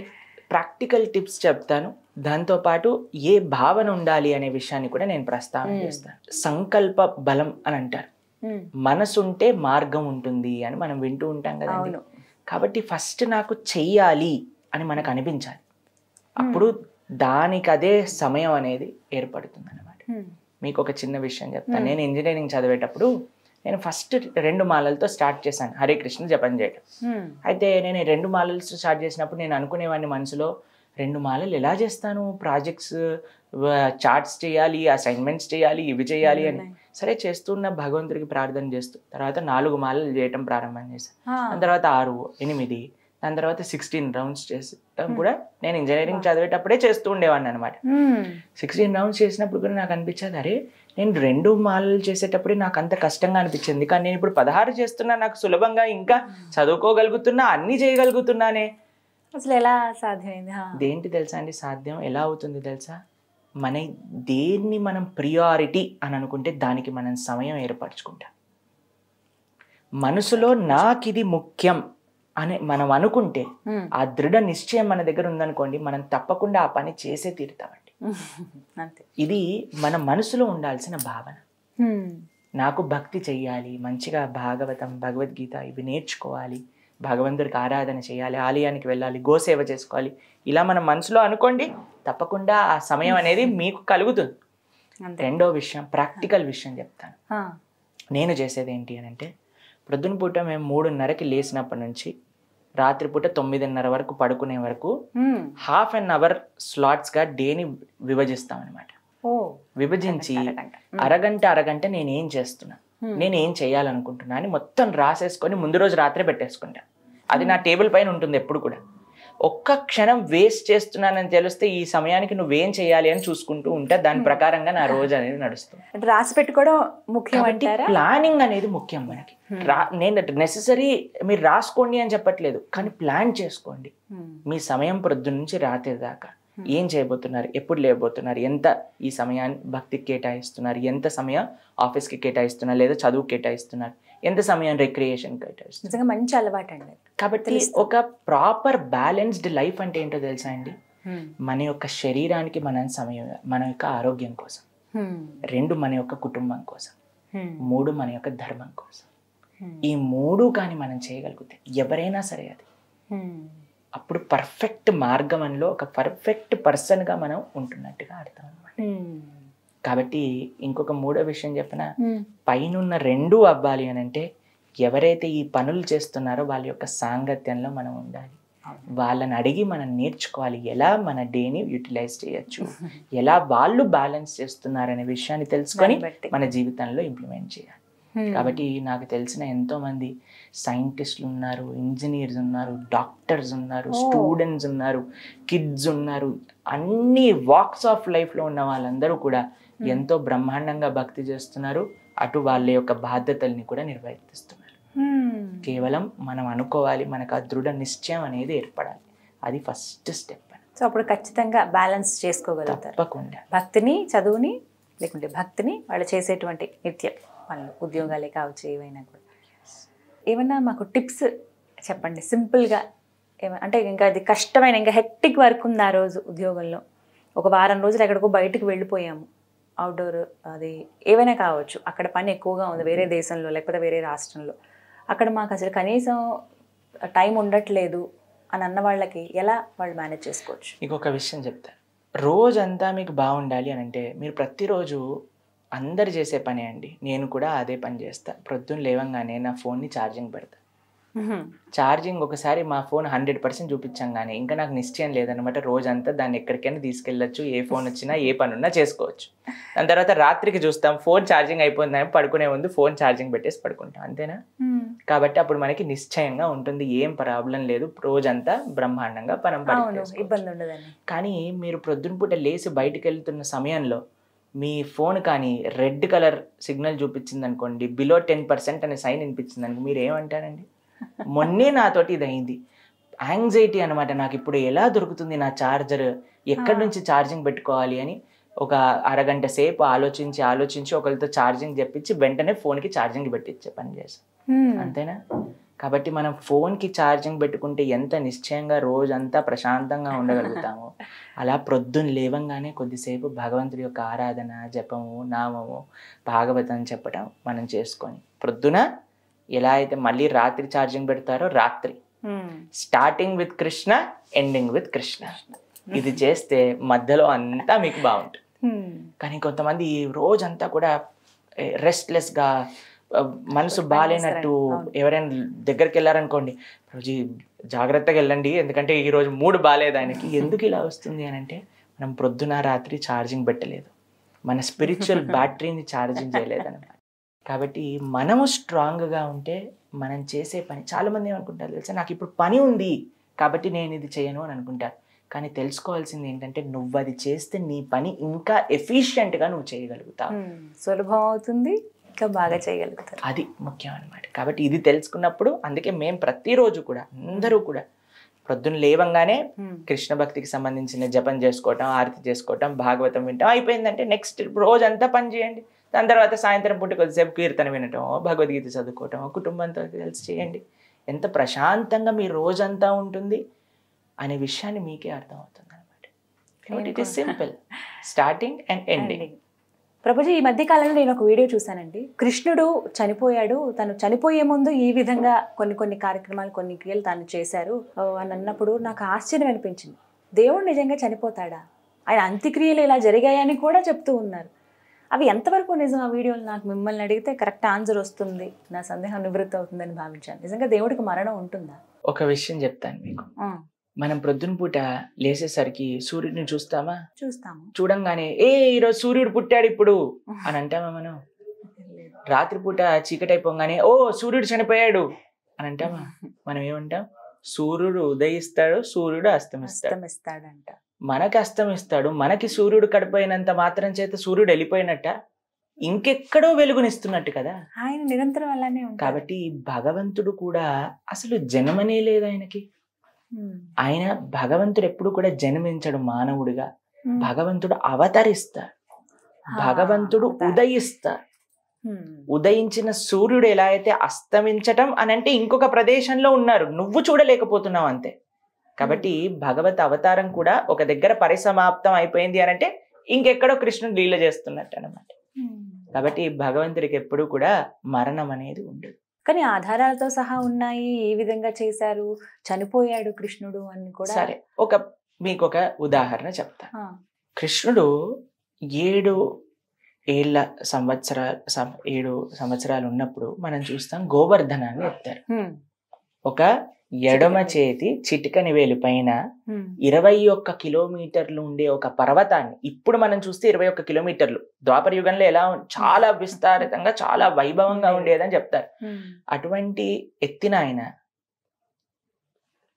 ప్రాక్టికల్ టిప్స్ చెప్తాను, దాంతోపాటు ఏ భావన ఉండాలి అనే విషయాన్ని కూడా నేను ప్రస్తావన చేస్తాను. సంకల్ప బలం అని అంటారు. మనసుంటే మార్గం ఉంటుంది అని మనం వింటూ ఉంటాం కదండి. కాబట్టి ఫస్ట్ నాకు చెయ్యాలి అని మనకు అనిపించాలి, అప్పుడు దానికి అదే సమయం అనేది ఏర్పడుతుంది అన్నమాట. మీకు ఒక చిన్న విషయం చెప్తాను. నేను ఇంజనీరింగ్ చదివేటప్పుడు నేను ఫస్ట్ 2 మాలలతో స్టార్ట్ చేశాను హరే కృష్ణ జపం చేయడం. అయితే నేను 2 మాలలతో స్టార్ట్ చేసినప్పుడు నేను అనుకునేవాడిని మనసులో, 2 మాలలు ఎలా చేస్తాను? ప్రాజెక్ట్స్, చార్ట్స్ చేయాలి, అసైన్మెంట్స్ చేయాలి, ఇవి చేయాలి అని. సరే చేస్తున్న భగవంతుడికి ప్రార్థన చేస్తూ తర్వాత 4 మాలలు చేయటం ప్రారంభం చేశాను. దాని తర్వాత 6, 8, దాని తర్వాత 16 రౌండ్స్ చేసడం కూడా నేను ఇంజనీరింగ్ చదివేటప్పుడే చేస్తూ ఉండేవాడిని అనమాట. 16 రౌండ్స్ చేసినప్పుడు కూడా నాకు అనిపించేది, అరే నేను 2 మాలలు చేసేటప్పుడే నాకు అంత కష్టంగా అనిపించింది, కానీ నేను ఇప్పుడు 16 చేస్తున్నా, నాకు సులభంగా ఇంకా చదువుకోగలుగుతున్నా, అన్ని చేయగలుగుతున్నానే. అసలు ఎలా సాధ్యమైంది? దేంటి తెలుసా అండి సాధ్యం? ఎలా అవుతుంది తెలుసా? మన దేన్ని మనం ప్రియారిటీ అని అనుకుంటే దానికి మనం సమయం ఏర్పరచుకుంటాం. మనసులో నాకు ఇది ముఖ్యం అని మనం అనుకుంటే, ఆ దృఢ నిశ్చయం మన దగ్గర ఉందనుకోండి, మనం తప్పకుండా ఆ పని చేసే తీరుతామండి. ఇది మన మనసులో ఉండాల్సిన భావన. నాకు భక్తి చెయ్యాలి, మంచిగా భాగవతం, భగవద్గీత ఇవి నేర్చుకోవాలి, భగవంతుడికి ఆరాధన చేయాలి, ఆలయానికి వెళ్ళాలి, గోసేవ చేసుకోవాలి, ఇలా మన మనసులో అనుకోండి, తప్పకుండా ఆ సమయం అనేది మీకు కలుగుతుంది. రెండో విషయం, ప్రాక్టికల్ విషయం చెప్తాను. నేను చేసేది ఏంటి అని అంటే, ప్రొద్దున పూట మేము 3:30కి లేచినప్పటి నుంచి రాత్రిపూట 9:30 వరకు పడుకునే వరకు ½ an hour స్లాట్స్గా డేని విభజిస్తాం అనమాట. విభజించి అరగంట నేనేం చేస్తున్నా, నేను ఏం చేయాలనుకుంటున్నా అని మొత్తం రాసేసుకొని ముందు రోజు రాత్రే పెట్టేసుకుంటా. అది నా టేబుల్ పైన ఉంటుంది ఎప్పుడు కూడా. ఒక్క క్షణం వేస్ట్ చేస్తున్నానని తెలిస్తే ఈ సమయానికి నువ్వేం చేయాలి అని చూసుకుంటూ ఉంటా. దాని ప్రకారంగా నా రోజు అనేది నడుస్తుంది. రాసి పెట్టుకోవడం ముఖ్యం అంటారా? ప్లానింగ్ అనేది ముఖ్యం మనకి. నేను నెసెసరీ మీరు రాసుకోండి అని చెప్పట్లేదు, కానీ ప్లాన్ చేసుకోండి. మీ సమయం ప్రొద్దు నుంచి రాత్రి దాకా ఏం చేయబోతున్నారు, ఎప్పుడు లేబోతున్నారు, ఎంత ఈ సమయాన్ని భక్తికి కేటాయిస్తున్నారు, ఎంత సమయం ఆఫీస్కి కేటాయిస్తున్నారు, లేదా చదువు కేటాయిస్తున్నారు, ఎంత సమయం రిక్రియేషన్ కేటాయిస్తున్నారు. నిజంగా మంచి అలవాటు అండి. కాబట్టి ఒక ప్రాపర్ బ్యాలెన్స్డ్ లైఫ్ అంటే ఏంటో తెలుసా అండి? మన యొక్క శరీరానికి మనం సమయం, మన యొక్క ఆరోగ్యం కోసం. 2 మన యొక్క కుటుంబం కోసం. 3 మన యొక్క ధర్మం కోసం. ఈ 3 కానీ మనం చేయగలిగితే ఎవరైనా సరే అది అప్పుడు పర్ఫెక్ట్ మార్గంలో ఒక పర్ఫెక్ట్ పర్సన్గా మనం ఉంటున్నట్టుగా అర్థం అన్నమాట. కాబట్టి ఇంకొక 3వ విషయం చెప్పిన, పైనున్న 2 అవ్వాలి అని అంటే ఎవరైతే ఈ పనులు చేస్తున్నారో వాళ్ళ యొక్క సాంగత్యంలో మనం ఉండాలి. వాళ్ళని అడిగి మనం నేర్చుకోవాలి, ఎలా మన డేని యూటిలైజ్ చేయొచ్చు, ఎలా వాళ్ళు బ్యాలెన్స్ చేస్తున్నారనే విషయాన్ని తెలుసుకొని మన జీవితంలో ఇంప్లిమెంట్ చేయాలి. కాబట్టి నాకు తెలిసిన ఎంతో మంది సైంటిస్టులు ఉన్నారు, ఇంజనీర్స్ ఉన్నారు, డాక్టర్స్ ఉన్నారు, స్టూడెంట్స్ ఉన్నారు, కిడ్స్ ఉన్నారు, అన్ని వాక్స్ ఆఫ్ లైఫ్లో ఉన్న వాళ్ళందరూ కూడా ఎంతో బ్రహ్మాండంగా భక్తి చేస్తున్నారు. అటు వాళ్ళ యొక్క బాధ్యతల్ని కూడా నిర్వర్తిస్తున్నారు. కేవలం మనం అనుకోవాలి, మనకు ఆ దృఢ నిశ్చయం అనేది ఏర్పడాలి. అది ఫస్ట్ స్టెప్. సో అప్పుడు ఖచ్చితంగా బ్యాలెన్స్ చేసుకోగలుగుతారు. తప్పకుండా భక్తిని, చదువుని, లేకుంటే భక్తిని వాళ్ళు చేసేటువంటి నిత్యం వాళ్ళు ఉద్యోగాలే కావచ్చు, ఏవైనా కూడా. ఏమన్నా మాకు టిప్స్ చెప్పండి సింపుల్గా. అంటే ఇంకా అది కష్టమైన, ఇంకా హెక్టిక్ వర్క్ ఉంది ఆ రోజు ఉద్యోగంలో, ఒక వారం రోజులు ఎక్కడికో బయటకు వెళ్ళిపోయాము, అవుట్డోర్ అది ఏవైనా కావచ్చు, అక్కడ పని ఎక్కువగా ఉంది వేరే దేశంలో లేకపోతే వేరే రాష్ట్రంలో, అక్కడ మాకు అసలు కనీసం టైం ఉండట్లేదు అని అన్న వాళ్ళకి ఎలా వాళ్ళు మేనేజ్ చేసుకోవచ్చు? ఇంకొక విషయం చెప్తా. రోజంతా మీకు బాగుండాలి అని అంటే మీరు ప్రతిరోజు అందరు చేసే పనే అండి, నేను కూడా అదే పని చేస్తా. ప్రొద్దున లేవంగానే నా ఫోన్ని ఛార్జింగ్ పెడతా. ఛార్జింగ్ ఒకసారి మా ఫోన్ 100% చూపించంగానే ఇంకా నాకు నిశ్చయం లేదనమాట, రోజంతా దాన్ని ఎక్కడికైనా తీసుకెళ్ళచ్చు, ఏ ఫోన్ వచ్చినా ఏ పని ఉన్నా చేసుకోవచ్చు. దాని తర్వాత రాత్రికి చూస్తాం ఫోన్ ఛార్జింగ్ అయిపోయిందని, పడుకునే ముందు ఫోన్ ఛార్జింగ్ పెట్టేసి పడుకుంటాం, అంతేనా? కాబట్టి అప్పుడు మనకి నిశ్చయంగా ఉంటుంది, ఏం ప్రాబ్లం లేదు, రోజంతా బ్రహ్మాండంగా పనం ఇబ్బంది ఉండదని. కానీ మీరు ప్రొద్దున పూట లేచి బయటికి వెళ్తున్న సమయంలో మీ ఫోన్ కానీ రెడ్ కలర్ సిగ్నల్ చూపించింది అనుకోండి, బిలో 10% అనే సైన్ వినిపించింది అనుకో, మీరు ఏమంటారండి? మొన్నే నాతోటి ఇది అయింది, యాంగ్జైటీ అనమాట, నాకు ఇప్పుడు ఎలా దొరుకుతుంది నా ఛార్జర్, ఎక్కడి నుంచి ఛార్జింగ్ పెట్టుకోవాలి అని ఒక అరగంట సేపు ఆలోచించి ఒకరితో ఛార్జింగ్ చెప్పించి వెంటనే ఫోన్కి ఛార్జింగ్ పెట్టించే పని చేస్తాం, అంతేనా? కాబట్టి మనం ఫోన్కి ఛార్జింగ్ పెట్టుకుంటే ఎంత నిశ్చయంగా రోజంతా ప్రశాంతంగా ఉండగలుగుతామో, అలా ప్రొద్దున లేవంగానే కొద్దిసేపు భగవంతుడి యొక్క ఆరాధన, జపము, నామము, భాగవతం చెప్పడం మనం చేసుకొని ప్రొద్దున ఎలా అయితే మళ్ళీ రాత్రి ఛార్జింగ్ పెడతారో, రాత్రి starting with Krishna ending with Krishna, ఇది చేస్తే మధ్యలో అంతా మీకు బాగుంటుంది. కానీ కొంతమంది రోజంతా కూడా రెస్ట్లెస్గా, మనసు బాగాలేనట్టు, ఎవరైనా దగ్గరికి వెళ్ళారనుకోండి, రోజు జాగ్రత్తగా వెళ్ళండి ఎందుకంటే ఈరోజు మూడు బాగాలేదు ఆయనకి, ఎందుకు ఇలా వస్తుంది అని అంటే మనం ప్రొద్దున రాత్రి ఛార్జింగ్ పెట్టలేదు, మన స్పిరిచువల్ బ్యాటరీని ఛార్జింగ్ చేయలేదు అనమాట. కాబట్టి మనము స్ట్రాంగ్గా ఉంటే మనం చేసే పని, చాలామంది ఏమనుకుంటారు తెలుసా, నాకు ఇప్పుడు పని ఉంది కాబట్టి నేను ఇది చేయను అని అనుకుంటారు. కానీ తెలుసుకోవాల్సింది ఏంటంటే, నువ్వు అది చేస్తే నీ పని ఇంకా ఎఫిషియెంట్గా నువ్వు చేయగలుగుతావు, సులభం అవుతుంది, ఇంకా బాగా చేయగలుగుతారు. అది ముఖ్యం అనమాట. కాబట్టి ఇది తెలుసుకున్నప్పుడు అందుకే మేము ప్రతిరోజు కూడా అందరూ కూడా ప్రొద్దున లేవంగానే కృష్ణ భక్తికి సంబంధించిన జపం చేసుకోవటం, ఆరతి చేసుకోవటం, భాగవతం వినటం అయిపోయిందంటే నెక్స్ట్ రోజంతా పని చేయండి. దాని తర్వాత సాయంత్రం పూట కొద్దిసేపు కీర్తన వినటం, భగవద్గీత చదువుకోవటం, కుటుంబంతో కలిసి చేయండి. ఎంత ప్రశాంతంగా మీ రోజంతా ఉంటుంది అనే విషయాన్ని మీకే అర్థమవుతుంది అనమాట. కాబట్టి it is simple, starting and ending. Prabhuji, ఈ మధ్య కాలంలో నేను ఒక వీడియో చూశానండి, కృష్ణుడు చనిపోయాడు, తను చనిపోయే ముందు ఈ విధంగా కొన్ని కార్యక్రమాలు, కొన్ని క్రియలు తాను చేశారు అని అన్నప్పుడు నాకు ఆశ్చర్యం అనిపించింది. దేవుడు నిజంగా చనిపోతాడా, ఆయన అంత్యక్రియలు ఇలా జరిగాయని కూడా చెప్తూ ఉన్నారు. అవి ఎంతవరకు నిజం? ఆ వీడియోలు నాకు మిమ్మల్ని అడిగితే కరెక్ట్ ఆన్సర్ వస్తుంది, నా సందేహం నివృత్తి అవుతుందని భావించాను. నిజంగా దేవుడికి మరణం ఉంటుందా? ఒక విషయం చెప్తాను మీకు. మనం ప్రొద్దున పూట లేసేసరికి సూర్యుడిని చూస్తాము. చూడంగానే ఈరోజు సూర్యుడు పుట్టాడు ఇప్పుడు అని అంటామా మనం? రాత్రిపూట చీకటి అయిపోగానే సూర్యుడు చనిపోయాడు అని అంటామా? మనం ఏమంటాం? సూర్యుడు ఉదయిస్తాడు, సూర్యుడు అస్తమిస్తాడంట. మనకి అస్తమిస్తాడు, మనకి సూర్యుడు కడిపోయినంత మాత్రం చేత సూర్యుడు వెళ్ళిపోయినట్ట, ఇంకెక్కడో వెలుగునిస్తున్నట్టు కదా ఆయన నిరంతరం అలానే ఉంటాడు. కాబట్టి భగవంతుడు కూడా అసలు జన్మనే లేదు ఆయనకి. ఆయన భగవంతుడు ఎప్పుడు కూడా జన్మించడు మానవుడిగా, భగవంతుడు అవతరిస్తాడు, భగవంతుడు ఉదయిస్తాడు. ఉదయించిన సూర్యుడు ఎలా అయితే అస్తమించటం అని అంటే ఇంకొక ప్రదేశంలో ఉన్నారు, నువ్వు చూడలేకపోతున్నావు అంతే. కాబట్టి భగవత్ అవతారం కూడా ఒక దగ్గర పరిసమాప్తం అయిపోయింది అని అంటే ఇంకెక్కడో కృష్ణుడు లీల చేస్తున్నట్టు అనమాట. కాబట్టి భగవంతుడికి ఎప్పుడు కూడా మరణం అనేది ఉండదు. కానీ ఆధారాలతో సహా ఉన్నాయి, ఏ విధంగా చేశారు, చనిపోయాడు కృష్ణుడు అని కూడా. సరే, మీకు ఒక ఉదాహరణ చెప్తా. కృష్ణుడు 7 సంవత్సరాలు ఉన్నప్పుడు మనం చూస్తాం గోవర్ధనాన్ని ఎత్తారు. ఒక ఎడమ చేతి చిటికని వేలు పైన 21 కిలోమీటర్లు ఉండే ఒక పర్వతాన్ని, ఇప్పుడు మనం చూస్తే 21 కిలోమీటర్లు, ద్వాపర యుగంలో ఎలా చాలా విస్తారితంగా చాలా వైభవంగా ఉండేదని చెప్తారు. అటువంటి ఎత్తిన ఆయన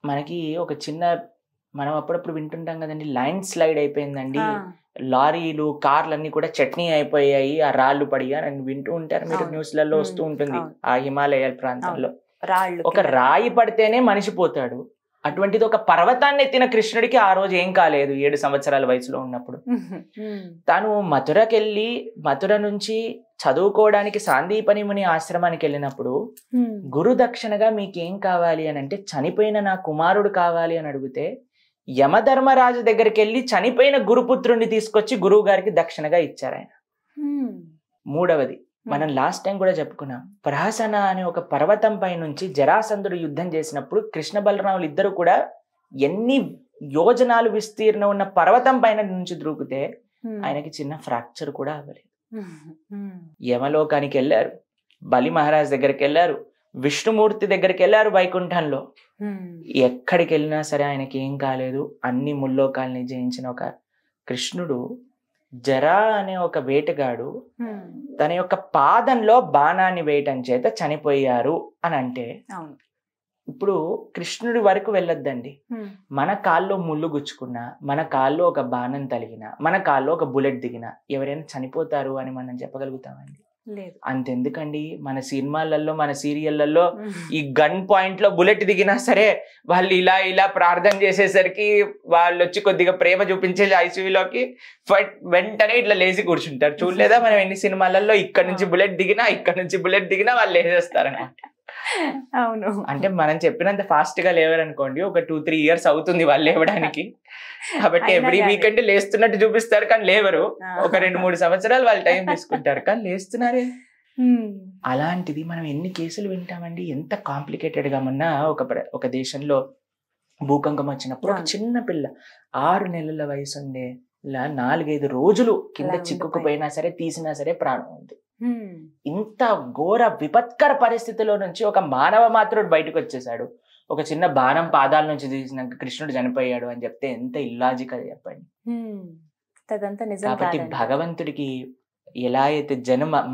మనకి ఒక చిన్న మనం అప్పుడప్పుడు వింటుంటాం కదండి, ల్యాండ్ స్లైడ్ అయిపోయిందండి, లారీలు కార్లు అన్ని కూడా చట్నీ అయిపోయాయి, ఆ రాళ్ళు పడిగా అని వింటూ ఉంటారు మీరు, న్యూస్లలో వస్తూ ఉంటుంది ఆ హిమాలయాల ప్రాంతంలో. ఒక రాయి పడితేనే మనిషి పోతాడు, అటువంటిది ఒక పర్వతాన్ని ఎత్తిన కృష్ణుడికి ఆ రోజు ఏం కాలేదు 7 సంవత్సరాల వయసులో ఉన్నప్పుడు. తాను మథురకెళ్ళి మథుర నుంచి చదువుకోవడానికి సాందీపని ముని ఆశ్రమానికి వెళ్ళినప్పుడు గురు దక్షిణగా మీకేం కావాలి అని అంటే చనిపోయిన నా కుమారుడు కావాలి అని అడిగితే యమధర్మరాజు దగ్గరికి వెళ్ళి చనిపోయిన గురుపుత్రుడిని తీసుకొచ్చి గురువు గారికి దక్షిణగా ఇచ్చారు ఆయన. మూడవది మనం లాస్ట్ టైం కూడా చెప్పుకున్నాం, ప్రహసన అనే ఒక పర్వతం పై నుంచి జరాసంధుడు యుద్ధం చేసినప్పుడు కృష్ణ బలరాములు ఇద్దరు కూడా ఎన్ని యోజనాలు విస్తీర్ణం ఉన్న పర్వతం పైన నుంచి దూకితే ఆయనకి చిన్న ఫ్రాక్చర్ కూడా అవ్వలేదు. యమలోకానికి వెళ్ళారు, బలి మహారాజ్ దగ్గరికి వెళ్ళారు, విష్ణుమూర్తి దగ్గరికి వెళ్ళారు వైకుంఠంలో, ఎక్కడికి వెళ్ళినా సరే ఆయనకి ఏం కాలేదు. అన్ని ముల్లోకాలని జయించిన ఒక కృష్ణుడు జరా అనే ఒక వేటగాడు తన యొక్క పాదంలో బాణాన్ని వేయటం చేత చనిపోయారు అని అంటే, ఇప్పుడు కృష్ణుడి వరకు వెళ్ళొద్దండి, మన కాల్లో ముళ్ళు గుచ్చుకున్నా, మన కాల్లో ఒక బాణం తలిగినా, మన కాల్లో ఒక బుల్లెట్ దిగినా ఎవరైనా చనిపోతారు అని మనం చెప్పగలుగుతామండి? లేదు. అంతెందుకండి, మన సినిమాలలో మన సీరియళ్లలో ఈ గన్ పాయింట్ లో బుల్లెట్ దిగినా సరే వాళ్ళు ఇలా ఇలా ప్రార్థన చేసేసరికి వాళ్ళు వచ్చి కొద్దిగా ప్రేమ చూపించే ఐసీయూలోకి వెంటనే ఇట్లా లేచి కూర్చుంటారు. చూడలేదా మనం ఎన్ని సినిమాలలో, ఇక్కడ నుంచి బుల్లెట్ దిగినా ఇక్కడ నుంచి బుల్లెట్ దిగినా వాళ్ళు లేచేస్తారనమాట. అవును. అంటే మనం చెప్పినంత ఫాస్ట్ గా లేవరనుకోండి, ఒక 2-3 years అవుతుంది వాళ్ళు లేవడానికి. కాబట్టి ఎవ్రీ వీకెండ్ లేస్తున్నట్టు చూపిస్తారు కానీ లేవరు. ఒక 2-3 సంవత్సరాలు వాళ్ళు టైం తీసుకుంటారు కానీ లేస్తున్నారే. అలాంటిది మనం ఎన్ని కేసులు వింటామండి, ఎంత కాంప్లికేటెడ్ గా. మొన్న ఒక దేశంలో భూకంపం వచ్చినప్పుడు ఒక చిన్న పిల్ల 6 నెలల వయసు ఉండే 4-5 రోజులు కింద చిక్కుకుపోయినా సరే తీసినా సరే ప్రాణం ఉంది. ఇంత ఘోర విపత్కర పరిస్థితిలో నుంచి ఒక మానవ మాత్రుడు బయటకు వచ్చేసాడు. ఒక చిన్న బాణం పాదాల నుంచి తీసినాక కృష్ణుడు చనిపోయాడు అని చెప్తే ఎంత ఇల్లాజికల్ చెప్పండి. కాబట్టి భగవంతుడికి ఎలా అయితే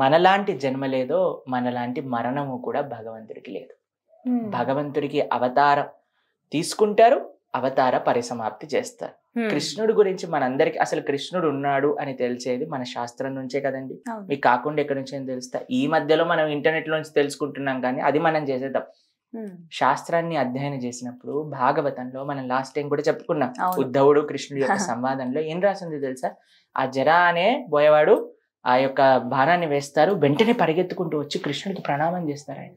మనలాంటి జన్మ లేదో మనలాంటి మరణము కూడా భగవంతుడికి లేదు. భగవంతుడికి అవతారం తీసుకుంటారు, అవతార పరిసమాప్తి చేస్తారు. కృష్ణుడి గురించి మనందరికి అసలు కృష్ణుడు ఉన్నాడు అని తెలిసేది మన శాస్త్రం నుంచే కదండి. మీకు కాకుండా ఎక్కడి నుంచి అని తెలుస్తా? ఈ మధ్యలో మనం ఇంటర్నెట్ నుంచి తెలుసుకుంటున్నాం కానీ అది మనం చేసే తప్పు. శాస్త్రాన్ని అధ్యయనం చేసినప్పుడు భాగవతంలో మనం లాస్ట్ టైం కూడా చెప్పుకున్నాం, ఉద్ధవుడు కృష్ణుడి యొక్క సంవాదంలో ఏం రాసింది తెలుసా? ఆ జరా అనే బోయవాడు ఆ యొక్క బాణాన్ని వేస్తారు, వెంటనే పరిగెత్తుకుంటూ వచ్చి కృష్ణుడికి ప్రణామం చేస్తారు. ఆయన,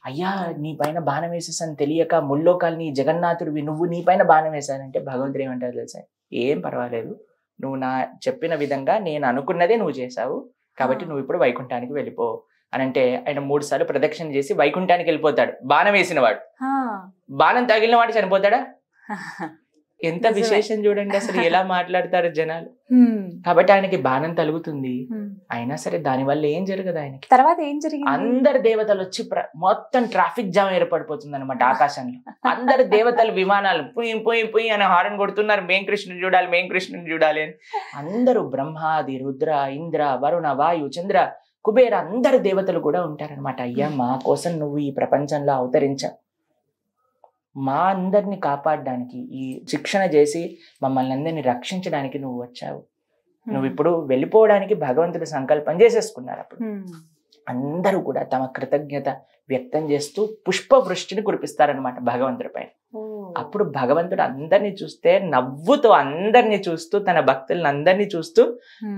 అయ్యా నీ పైన బాణం వేసేసాను తెలియక, ముల్లోకాల్ని జగన్నాథుడివి నువ్వు, నీ పైన బాణం వేశానంటే భగవంతుడు ఏమంటారు తెలుసా? ఏం పర్వాలేదు, నువ్వు నా చెప్పిన విధంగా నేను అనుకున్నదే నువ్వు చేశావు కాబట్టి నువ్వు ఇప్పుడు వైకుంఠానికి వెళ్ళిపో అని అంటే ఆయన 3 సార్లు ప్రదక్షిణ చేసి వైకుంఠానికి వెళ్ళిపోతాడు. బాణం వేసిన వాడు, బాణం తగిలిన వాడు చనిపోతాడా? ఎంత విశేషం చూడండి అసలు ఎలా మాట్లాడతారు జనాలు. కాబట్టి ఆయనకి బాణం తలుగుతుంది, అయినా సరే దాని వల్ల ఏం జరగదు ఆయనకి. తర్వాత ఏం జరిగింది? అందరు దేవతలు వచ్చి మొత్తం ట్రాఫిక్ జామ్ ఏర్పడిపోతుంది అనమాట ఆకాశంలో. అందరు దేవతలు విమానాలు పుయ్యి అని హారన్ కొడుతున్నారు, మేం కృష్ణుని చూడాలి, మేం కృష్ణుని చూడాలి అని. అందరూ బ్రహ్మాది, రుద్ర, ఇంద్ర, వరుణ, వాయు, చంద్ర, కుబేర అందరు దేవతలు కూడా ఉంటారనమాట. అయ్యా మా కోసం నువ్వు ఈ ప్రపంచంలో అవతరించావు, మా అందరిని కాపాడడానికి, ఈ శిక్షణ చేసి మమ్మల్ని అందరినీ రక్షించడానికి నువ్వు వచ్చావు. నువ్వు ఇప్పుడు వెళ్ళిపోవడానికి భగవంతుడి సంకల్పం చేసేసుకున్నారు. అప్పుడు అందరూ కూడా తమ కృతజ్ఞత వ్యక్తం చేస్తూ పుష్పవృష్టిని కురిపిస్తారనమాట భగవంతుడి పైన. అప్పుడు భగవంతుడు అందరినీ చూస్తే నవ్వుతో, అందరినీ చూస్తూ, తన భక్తులను అందరినీ చూస్తూ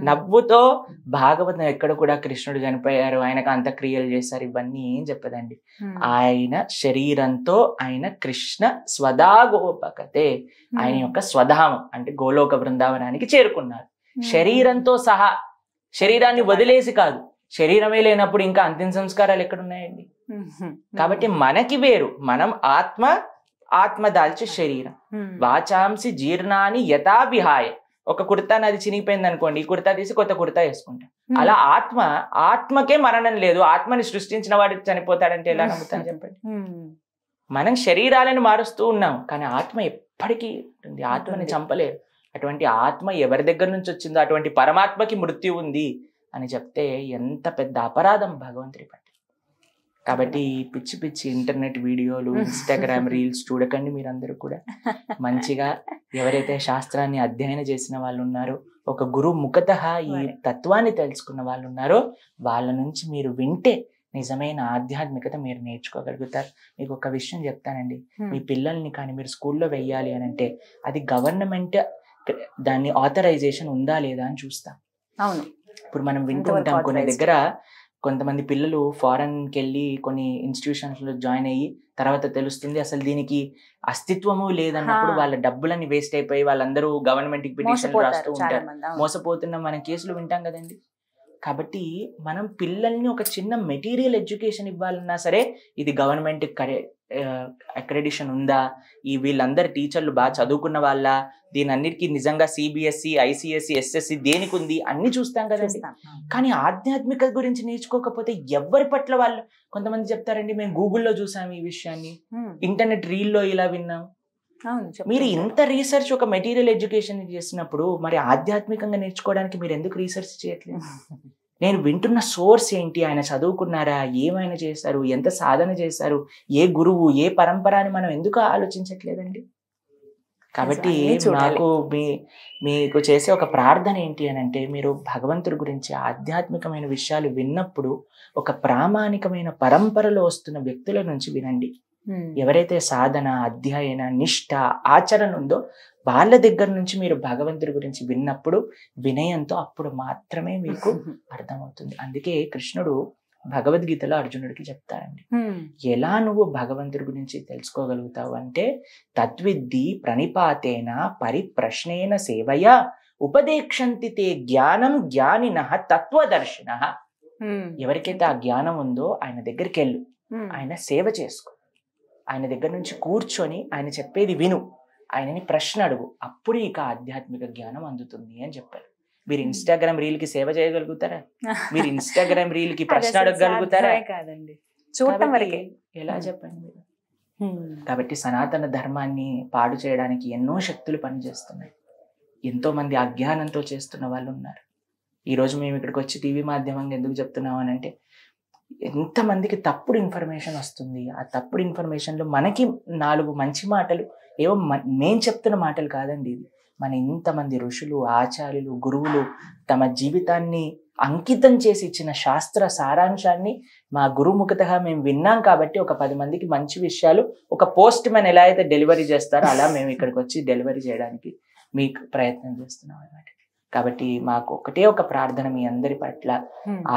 నవ్వుతో, భాగవతం ఎక్కడ కూడా కృష్ణుడు చనిపోయారు, ఆయనకు అంత్యక్రియలు చేశారు ఇవన్నీ ఏం చెప్పదండి. ఆయన శరీరంతో ఆయన కృష్ణ స్వదాగోపకతే, ఆయన యొక్క స్వధామం అంటే గోలోక బృందావనానికి చేరుకున్నారు శరీరంతో సహా. శరీరాన్ని వదిలేసి కాదు, శరీరమే లేనప్పుడు ఇంకా అంతిమ సంస్కారాలు ఎక్కడున్నాయండి? కాబట్టి మనకి వేరు, మనం ఆత్మ దాల్చి శరీరం. వాచాంసి జీర్ణాన్ని యథా విహాయ. ఒక కుర్తా నాది చినిగిపోయింది అనుకోండి, ఈ కుర్తా తీసి కొత్త కుర్తా వేసుకుంటాం. అలా ఆత్మకే మరణం లేదు. ఆత్మని సృష్టించిన వాడు చనిపోతాడంటే ఎలా నమ్ముతాను చెప్పండి? మనం శరీరాలను మారుస్తూ ఉన్నాం కానీ ఆత్మ ఎప్పటికీ ఉంటుంది, ఆత్మని చంపలేదు. అటువంటి ఆత్మ ఎవరి దగ్గర నుంచి వచ్చిందో అటువంటి పరమాత్మకి మృత్యు ఉంది అని చెప్తే ఎంత పెద్ద అపరాధం భగవంతుడి పట్ల. కాబట్టి పిచ్చి పిచ్చి ఇంటర్నెట్ వీడియోలు, ఇన్స్టాగ్రామ్ రీల్స్ చూడకండి. మీరందరూ కూడా మంచిగా ఎవరైతే శాస్త్రాన్ని అధ్యయనం చేసిన వాళ్ళు ఉన్నారో, ఒక గురువు ముఖతః ఈ తత్వాన్ని తెలుసుకున్న వాళ్ళు ఉన్నారో, వాళ్ళ నుంచి మీరు వింటే నిజమైన ఆధ్యాత్మికత మీరు నేర్చుకోగలుగుతారు. మీకు ఒక విషయం చెప్తానండి, మీ పిల్లల్ని కానీ మీరు స్కూల్లో వెయ్యాలి అని అంటే అది గవర్నమెంట్ దాన్ని ఆథరైజేషన్ ఉందా లేదా అని చూస్తాం. అవును, ఇప్పుడు మనం వింటూ ఉంటాం కొన్ని దగ్గర కొంతమంది పిల్లలు ఫారెన్కి వెళ్ళి కొన్ని ఇన్స్టిట్యూషన్స్ లో జాయిన్ అయ్యి తర్వాత తెలుస్తుంది అసలు దీనికి అస్తిత్వము లేదన్నప్పుడు వాళ్ళ డబ్బులన్నీ వేస్ట్ అయిపోయి వాళ్ళందరూ గవర్నమెంట్ కి పిటిషన్ రాస్తూ ఉంటారు. మోసపోతున్న మనం కేసులు వింటాం కదండి. కాబట్టి మనం పిల్లల్ని ఒక చిన్న మెటీరియల్ ఎడ్యుకేషన్ ఇవ్వాలన్నా సరే ఇది గవర్నమెంట్ అక్రెడిషన్ ఉందా, ఈ వీళ్ళందరు టీచర్లు బాగా చదువుకున్న వాళ్ళ, దీని అన్నిటికీ నిజంగా సిబిఎస్ఈ, ఐసిఎస్ఈ, ఎస్ఎస్సి దేనికి ఉంది అన్ని చూస్తాం కదండి. కానీ ఆధ్యాత్మికత గురించి నేర్చుకోకపోతే ఎవరి పట్ల వాళ్ళు, కొంతమంది చెప్తారండి మేము గూగుల్లో చూసాము ఈ విషయాన్ని, ఇంటర్నెట్ రీల్లో ఇలా విన్నాం. మీరు ఇంత రీసెర్చ్ ఒక మెటీరియల్ ఎడ్యుకేషన్ చేసినప్పుడు మరి ఆధ్యాత్మికంగా నేర్చుకోవడానికి మీరు ఎందుకు రీసెర్చ్ చేయట్లేదు? నేను వింటున్న సోర్స్ ఏంటి, ఆయన చదువుకున్నారా, ఏమైనా చేశారు, ఎంత సాధన చేశారు, ఏ గురువు, ఏ పరంపర అని మనం ఎందుకు ఆలోచించట్లేదండి? కాబట్టి నాకు మీకు చేసే ఒక ప్రార్థన ఏంటి అని అంటే, మీరు భగవంతుడి గురించి ఆధ్యాత్మికమైన విషయాలు విన్నప్పుడు ఒక ప్రామాణికమైన పరంపరలో వస్తున్న వ్యక్తుల నుంచి వినండి. ఎవరైతే సాధన, అధ్యయన, నిష్ఠ, ఆచరణ ఉందో వాళ్ళ దగ్గర నుంచి మీరు భగవంతుడి గురించి విన్నప్పుడు వినయంతో అప్పుడు మాత్రమే మీకు అర్థమవుతుంది. అందుకే కృష్ణుడు భగవద్గీతలో అర్జునుడికి చెప్తారండి, ఎలా నువ్వు భగవంతుడి గురించి తెలుసుకోగలుగుతావు అంటే తద్విద్ధి ప్రణిపాతేన పరిప్రశ్నేన సేవయా ఉపదేక్షంతి తే జ్ఞానం జ్ఞానినః తత్వదర్శినః. ఎవరికైతే ఆ జ్ఞానం ఉందో ఆయన దగ్గరికి వెళ్ళు, ఆయన సేవ చేసుకో, ఆయన దగ్గర నుంచి కూర్చొని ఆయన చెప్పేది విను, ఆయనని ప్రశ్న అడుగు, అప్పుడు ఇక ఆధ్యాత్మిక జ్ఞానం అందుతుంది అని చెప్పారు. మీరు ఇన్స్టాగ్రామ్ రీల్ కి సేవ చేయగలుగుతారా? మీరు ఇన్స్టాగ్రామ్ రీల్ కి ప్రశ్న అడగగలుగుతారా? ఎలా చెప్పండి మీరు? కాబట్టి సనాతన ధర్మాన్ని పాడు చేయడానికి ఎన్నో శక్తులు పనిచేస్తున్నాయి. ఎంతో మంది అజ్ఞానంతో చేస్తున్న వాళ్ళు ఉన్నారు. ఈరోజు మేము ఇక్కడికి వచ్చి టీవీ మాధ్యమంగా ఎందుకు చెప్తున్నాం అని అంటే, ఎంతమందికి తప్పుడు ఇన్ఫర్మేషన్ వస్తుంది. ఆ తప్పుడు ఇన్ఫర్మేషన్లో మనకి 4 మంచి మాటలు, ఏవో మేం చెప్తున్న మాటలు కాదండి, ఇది మన ఇంతమంది ఋషులు, ఆచార్యులు, గురువులు తమ జీవితాన్ని అంకితం చేసి ఇచ్చిన శాస్త్ర సారాంశాన్ని మా గురుముఖతగా మేము విన్నాం. కాబట్టి ఒక 10 మందికి మంచి విషయాలు ఒక పోస్ట్ మ్యాన్ ఎలా అయితే డెలివరీ చేస్తారో అలా మేము ఇక్కడికి వచ్చి డెలివరీ చేయడానికి మీకు ప్రయత్నం చేస్తున్నాం అన్నమాట. కాబట్టి మాకు ఒకటే ఒక ప్రార్థన, మీ అందరి పట్ల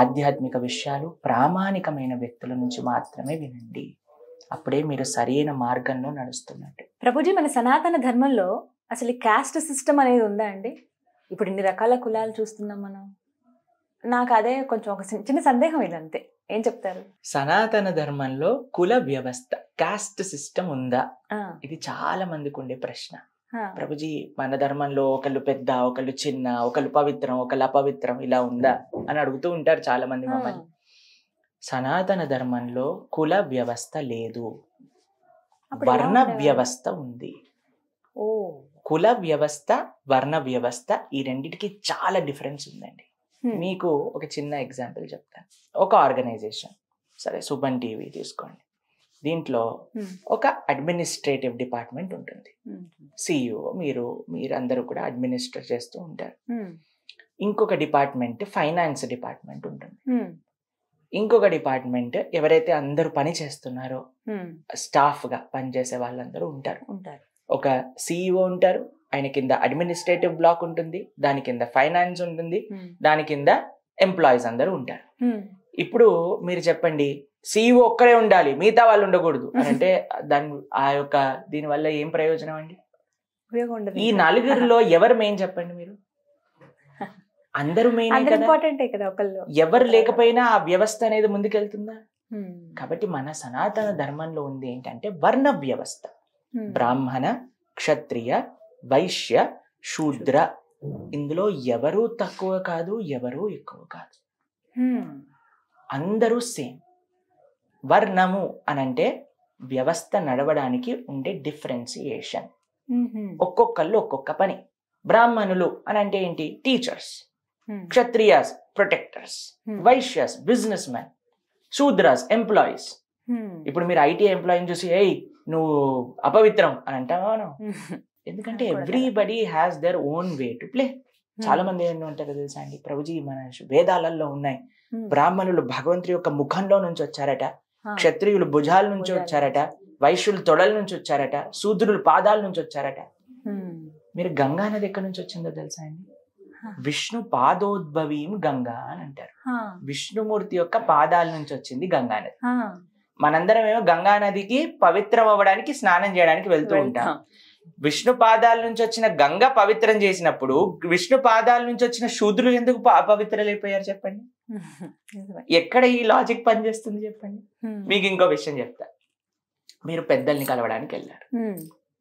ఆధ్యాత్మిక విషయాలు ప్రామాణికమైన వ్యక్తుల నుంచి మాత్రమే వినండి. అప్పుడే మీరు సరైన మార్గంలో నడుస్తున్నట్టు. ప్రభుజీ, మన సనాతన ధర్మంలో అసలు క్యాస్ట్ సిస్టమ్ అనేది ఉందా అండి? ఇప్పుడు ఇన్ని రకాల కులాలు చూస్తున్నాం మనం. నాకు అదే కొంచెం ఒక చిన్న సందేహం, ఇది అంతే. ఏం చెప్తారు? సనాతన ధర్మంలో కుల వ్యవస్థ, కాస్ట్ సిస్టమ్ ఉందా? ఇది చాలా మందికి ఉండే ప్రశ్న. ప్రభుజీ, మన ధర్మంలో ఒకళ్ళు పెద్ద, ఒకళ్ళు చిన్న, ఒకళ్ళు పవిత్రం, ఒకళ్ళు అపవిత్రం, ఇలా ఉందా అని అడుగుతూ ఉంటారు చాలా మంది మమ్మల్ని. సనాతన ధర్మంలో కుల వ్యవస్థ లేదు, వర్ణ వ్యవస్థ ఉంది. కుల వ్యవస్థ, వర్ణ వ్యవస్థ, ఈ రెండిటికి చాలా డిఫరెన్స్ ఉందండి. మీకు ఒక చిన్న ఎగ్జాంపుల్ చెప్తాను. ఒక ఆర్గనైజేషన్, సరే సుమన్ టీవీ తీసుకోండి, దీంట్లో ఒక అడ్మినిస్ట్రేటివ్ డిపార్ట్మెంట్ ఉంటుంది. సిఇఓ, మీరందరూ కూడా అడ్మినిస్ట్రేట్ చేస్తూ ఉంటారు. ఇంకొక డిపార్ట్మెంట్ ఫైనాన్స్ డిపార్ట్మెంట్ ఉంటుంది. ఇంకొక డిపార్ట్మెంట్ ఎవరైతే అందరూ పని చేస్తున్నారో స్టాఫ్ గా పనిచేసే వాళ్ళందరూ ఉంటారు. ఒక సిఇఓ ఉంటారు, ఆయన కింద అడ్మినిస్ట్రేటివ్ బ్లాక్ ఉంటుంది, దాని కింద ఫైనాన్స్ ఉంటుంది, దాని కింద ఎంప్లాయీస్ అందరూ ఉంటారు. ఇప్పుడు మీరు చెప్పండి, సిఇఓ ఒక్కరే ఉండాలి, మిగతా వాళ్ళు ఉండకూడదు అంటే దీని వల్ల ఏం ప్రయోజనం అండి? ఈ 4 ఎవరు మెయిన్ చెప్పండి మీరు? అందరూ మెయిన్ కదా. ఎవరు లేకపోయినా ఆ వ్యవస్థ అనేది ముందుకెళ్తుందా? కాబట్టి మన సనాతన ధర్మంలో ఉంది ఏంటంటే వర్ణ వ్యవస్థ. బ్రాహ్మణ, క్షత్రియ, వైశ్య, శూద్ర, ఇందులో ఎవరూ తక్కువ కాదు, ఎవరూ ఎక్కువ కాదు, అందరూ సేమ్. వర్ణము అనంటే వ్యవస్థ నడవడానికి ఉండే డిఫరెన్సియేషన్. ఒక్కొక్కళ్ళు ఒక్కొక్క పని. బ్రాహ్మణులు అనంటే ఏంటి? Teachers. Kshatriyas protectors. Vaishyas business man. Shudras employees. ఇప్పుడు మీరు ఐటీ ఎంప్లాయీని చూసి ఏయ్ నువ్వు అపవిత్రం అని అంటావా? ఎందుకంటే everybody has their own way to play. చాలా మంది ఏమంటారు తెలుసా అండి, ప్రభుజీ మన వేదాలలో ఉన్నాయి, బ్రాహ్మణులు భగవంతుడి యొక్క ముఖంలో నుంచి వచ్చారట, క్షత్రియులు భుజాల నుంచి వచ్చారట, వైశ్యులు తొడల నుంచి వచ్చారట, శూద్రులు పాదాల నుంచి వచ్చారట. మీరు గంగా నది ఎక్కడి నుంచి వచ్చిందో తెలుసా అండి? విష్ణు పాదోద్భవీం గంగా అని అంటారు. విష్ణుమూర్తి యొక్క పాదాల నుంచి వచ్చింది గంగా నది. మనందరం ఏమో గంగా నదికి పవిత్రం అవ్వడానికి స్నానం చేయడానికి వెళ్తూ ఉంటాం. విష్ణు పాదాల నుంచి వచ్చిన గంగ పవిత్రం చేసినప్పుడు విష్ణు పాదాల నుంచి వచ్చిన శూద్రులు ఎందుకు అపవిత్రలైపోయారు చెప్పండి? ఎక్కడ ఈ లాజిక్ పనిచేస్తుంది చెప్పండి? మీకు ఇంకో విషయం చెప్తా. మీరు పెద్దల్ని కలవడానికి వెళ్ళారు,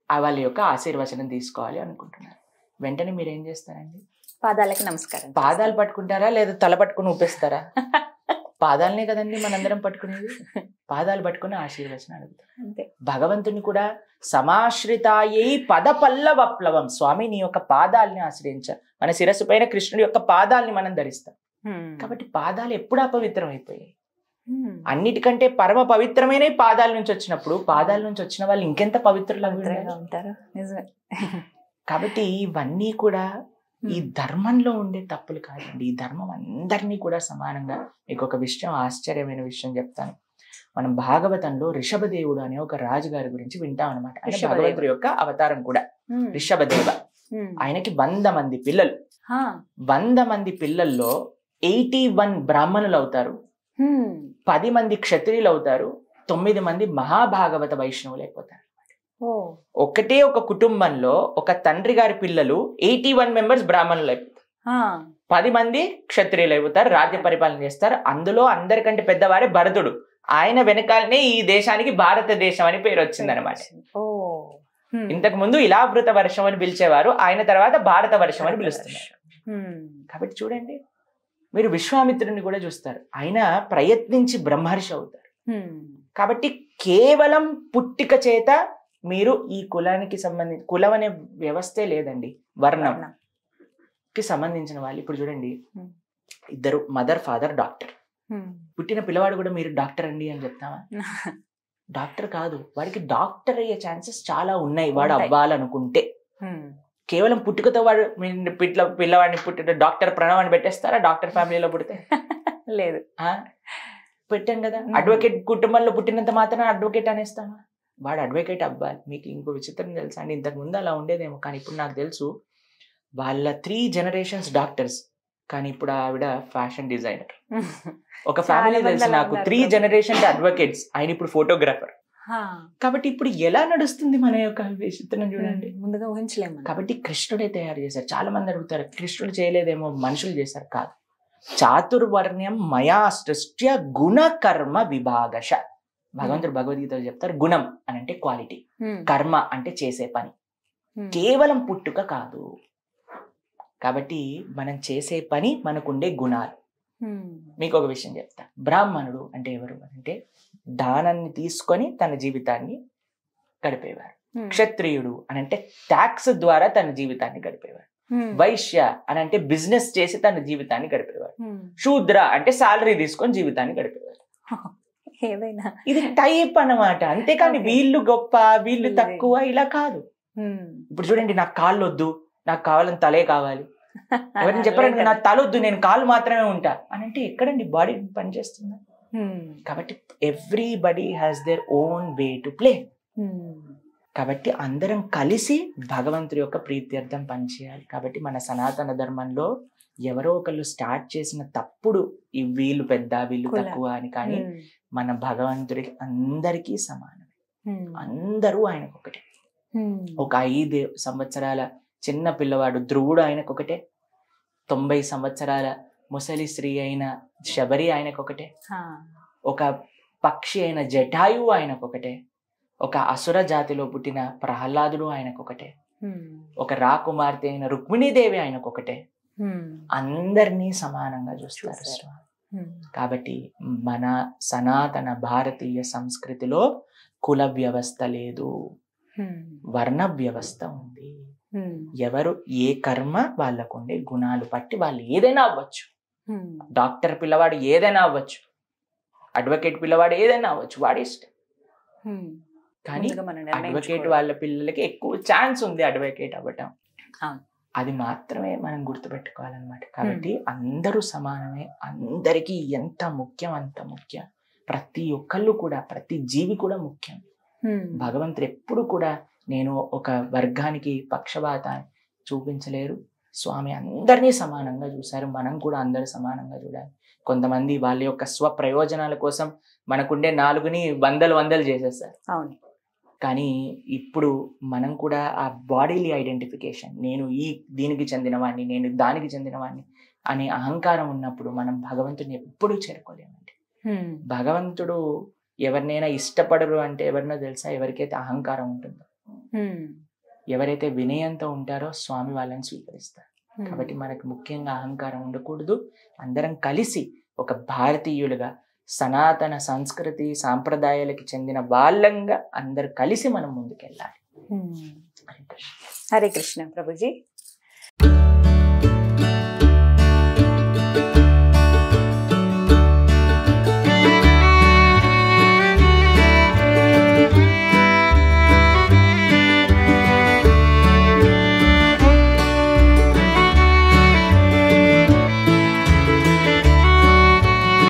వాళ్ళ యొక్క ఆశీర్వచనం తీసుకోవాలి అనుకుంటున్నారు. వెంటనే మీరు ఏం చేస్తారండి? పాదాలకి నమస్కారం. పాదాలు పట్టుకుంటారా లేదా తల పట్టుకుని ఊపేస్తారా? పాదాలనే కదండి మనందరం పట్టుకునేది. పాదాలు పట్టుకుని ఆశీర్వచనం అడుగుతారు. భగవంతుని కూడా సమాశ్రితాయై పద పల్లవప్లవం, స్వామి నీ యొక్క పాదాలని ఆశ్రయించ, మన శిరస్సు పైన కృష్ణుడి యొక్క పాదాలని మనం ధరిస్తాం. కాబట్టి పాదాలు ఎప్పుడు అపవిత్రం అయిపోయాయి? అన్నిటికంటే పరమ పవిత్రమైన పాదాల నుంచి వచ్చినప్పుడు పాదాల నుంచి వచ్చిన వాళ్ళు ఇంకెంత పవిత్రులుగా ఉంటారు. కాబట్టి ఇవన్నీ కూడా ఈ ధర్మంలో ఉండే తప్పులు కాదండి. ఈ ధర్మం అందరినీ కూడా సమానంగా. మీకు ఒక విషయం, ఆశ్చర్యమైన విషయం చెప్తాను. మనం భాగవతంలో రిషభదేవుడు అనే ఒక రాజుగారి గురించి వింటాం అనమాట. భగవంతుడి యొక్క అవతారం కూడా రిషభదేవ. ఆయనకి 100 మంది పిల్లలు. 100 మంది పిల్లల్లో 81 బ్రాహ్మణులు అవుతారు, 10 మంది క్షత్రియులు అవుతారు, 9 మంది మహాభాగవత వైష్ణవులు అయిపోతారు. ఒకటే ఒక కుటుంబంలో ఒక తండ్రి గారి పిల్లలు 81 మెంబర్స్ బ్రాహ్మణులు అయిపోతారు, 10 మంది క్షత్రియులు అయిపోతారు, రాజ్య పరిపాలన చేస్తారు. అందులో అందరికంటే పెద్దవారే భరతుడు. ఆయన వెనకాలనే ఈ దేశానికి భారతదేశం అని పేరు వచ్చింది అనమాట. ఇంతకు ముందు ఇలావృత వర్షం అని పిలిచేవారు, ఆయన తర్వాత భారత వర్షం అని పిలుస్తున్నారు. కాబట్టి చూడండి, మీరు విశ్వామిత్రుని కూడా చూస్తారు, ఆయన ప్రయత్నించి బ్రహ్మర్షి అవుతారు. కాబట్టి కేవలం పుట్టిక చేత మీరు ఈ కులానికి సంబంధించి, కులం అనే వ్యవస్థే లేదండి, వర్ణంకి సంబంధించిన వాళ్ళు. ఇప్పుడు చూడండి, ఇద్దరు మదర్ ఫాదర్ డాక్టర్, పుట్టిన పిల్లవాడు కూడా మీరు డాక్టర్ అండి అని చెప్తావా? డాక్టర్ కాదు, వాడికి డాక్టర్ అయ్యే ఛాన్సెస్ చాలా ఉన్నాయి వాడు అవ్వాలనుకుంటే. కేవలం పుట్టుకతో వాడు పిల్లవాడిని పుట్టిన డాక్టర్ ప్రణవ్ అని పెట్టేస్తారా? డాక్టర్ ఫ్యామిలీలో పుడితే లేదు, పెట్టాం కదా. అడ్వకేట్ కుటుంబంలో పుట్టినంత మాత్రం అడ్వకేట్ అనేస్తామా? వాడు అడ్వకేట్ అవ్వాలి. మీకు ఇంకో విచిత్రం తెలుసా అండి, ఇంతకు ముందు అలా ఉండేదేమో, కానీ ఇప్పుడు నాకు తెలుసు వాళ్ళ 3 generations డాక్టర్స్, కానీ ఇప్పుడు ఆవిడ ఫ్యాషన్ డిజైనర్. ఒక ఫ్యామిలీ తెలుసు నాకు, 3 generations అడ్వకేట్స్, ఆయన ఇప్పుడు ఫోటోగ్రాఫర్. కాబట్టి ఇప్పుడు ఎలా నడుస్తుంది మన యొక్క విచిత్రం చూడండి, ముందుగా ఊహించలేము. కాబట్టి కృష్ణుడే తయారు చేశారు. చాలా మంది అడుగుతారు, కృష్ణుడు చేయలేదేమో, మనుషులు చేశారు. కాదు, చాతుర్వర్ణ్యం మయా సృష్ట్య గుణ కర్మ విభాగశ. భగవంతుడు భగవద్గీతలో చెప్తారు, గుణం అని అంటే క్వాలిటీ, కర్మ అంటే చేసే పని, కేవలం పుట్టుక కాదు. కాబట్టి మనం చేసే పని, మనకుండే గుణాలు. మీకు ఒక విషయం చెప్తా. బ్రాహ్మణుడు అంటే ఎవరు అంటే దానాన్ని తీసుకొని తన జీవితాన్ని గడిపేవారు. క్షత్రియుడు అని అంటే ట్యాక్స్ ద్వారా తన జీవితాన్ని గడిపేవారు. వైశ్య అని అంటే బిజినెస్ చేసి తన జీవితాన్ని గడిపేవారు. శూద్ర అంటే సాలరీ తీసుకొని జీవితాన్ని గడిపేవారు. ఏదైనా ఇది టైప్ అన్నమాట, అంతేకాని వీళ్ళు గొప్ప వీళ్ళు తక్కువ ఇలా కాదు. ఇప్పుడు చూడండి, నాకు కాళ్ళు వద్దు, నాకు కావాలని తలే కావాలి. ఎవరైనా చెప్పారంటే నాకు తల వద్దు, నేను కాళ్ళు మాత్రమే ఉంటా అని అంటే ఎక్కడండి బాడీ పనిచేస్తుందా? కాబట్టి everybody has their own way to play. కాబట్టి అందరం కలిసి భగవంతుడి యొక్క ప్రీత్యర్థం పనిచేయాలి. కాబట్టి మన సనాతన ధర్మంలో ఎవరో ఒకళ్ళు స్టార్ట్ చేసిన తప్పుడు ఈ వీళ్ళు పెద్ద వీళ్ళు తక్కువ అని, కానీ మన భగవంతుడికి అందరికీ సమానమే, అందరూ ఆయనకు ఒకటే. ఒక 5 సంవత్సరాల చిన్న పిల్లవాడు ధ్రువుడు ఆయనకు ఒకటే, 90 సంవత్సరాల ముసలి స్త్రీ అయిన శబరి ఆయనకు ఒకటే, ఒక పక్షి అయిన జటాయువు ఆయనకు ఒకటే, ఒక అసుర జాతిలో పుట్టిన ప్రహ్లాదుడు ఆయనకు ఒకటే, ఒక రాకుమార్తె అయిన రుక్మిణీదేవి ఆయనకు ఒకటే. అందరినీ సమానంగా చూస్తారు స్వామి. కాబట్టి మన సనాతన భారతీయ సంస్కృతిలో కుల వ్యవస్థ లేదు, వర్ణ వ్యవస్థ ఉంది. ఎవరు ఏ కర్మ వాళ్ళకు ఉండే గుణాలు బట్టి వాళ్ళు ఏదైనా అవ్వచ్చు. డాక్టర్ పిల్లవాడు ఏదైనా అవ్వచ్చు, అడ్వకేట్ పిల్లవాడు ఏదైనా అవ్వచ్చు, వాడి ఇష్టం. కానీ ముందుగా మనం అడ్వకేట్ నిర్ణయించుకోవడం. వాళ్ళ పిల్లలకి ఎక్కువ ఛాన్స్ ఉంది అడ్వకేట్ అవ్వటం. అవును. అది మాత్రమే మనం గుర్తుపెట్టుకోవాలన్నమాట. కాబట్టి అందరూ సమానమే, అందరికీ ఎంత ముఖ్యం అంత ముఖ్యం. ప్రతి ఒక్కళ్ళు కూడా, ప్రతి జీవి కూడా ముఖ్యం. భగవంతుడు ఎప్పుడు కూడా నేను ఒక వర్గానికి పక్షపాతాన్ని చూపించలేరు. స్వామి అందరినీ సమానంగా చూశారు. మనం కూడా అందరూ సమానంగా చూడాలి. కొంతమంది వాళ్ళ యొక్క స్వప్రయోజనాల కోసం మనకుండే 4ని వందలు చేసేస్తారు. అవును. కానీ ఇప్పుడు మనం కూడా ఆ బాడీలీ ఐడెంటిఫికేషన్, నేను దీనికి చెందినవాడిని, నేను దానికి చెందినవాడిని అనే అహంకారం ఉన్నప్పుడు మనం భగవంతుడిని ఎప్పుడూ చేరుకోలేమండి. భగవంతుడు ఎవరినైనా ఇష్టపడరు అంటే ఎవరినో తెలుసా? ఎవరికైతే అహంకారం ఉంటుందో, ఎవరైతే వినయంతో ఉంటారో స్వామి వాళ్ళని స్వీకరిస్తారు. కాబట్టి మనకు ముఖ్యంగా అహంకారం ఉండకూడదు. అందరం కలిసి ఒక భారతీయులుగా సనాతన సంస్కృతి సాంప్రదాయాలకి చెందిన వాళ్ళంగా అందరు కలిసి మనం ముందుకెళ్ళాలి. హరే కృష్ణ ప్రభుజీ.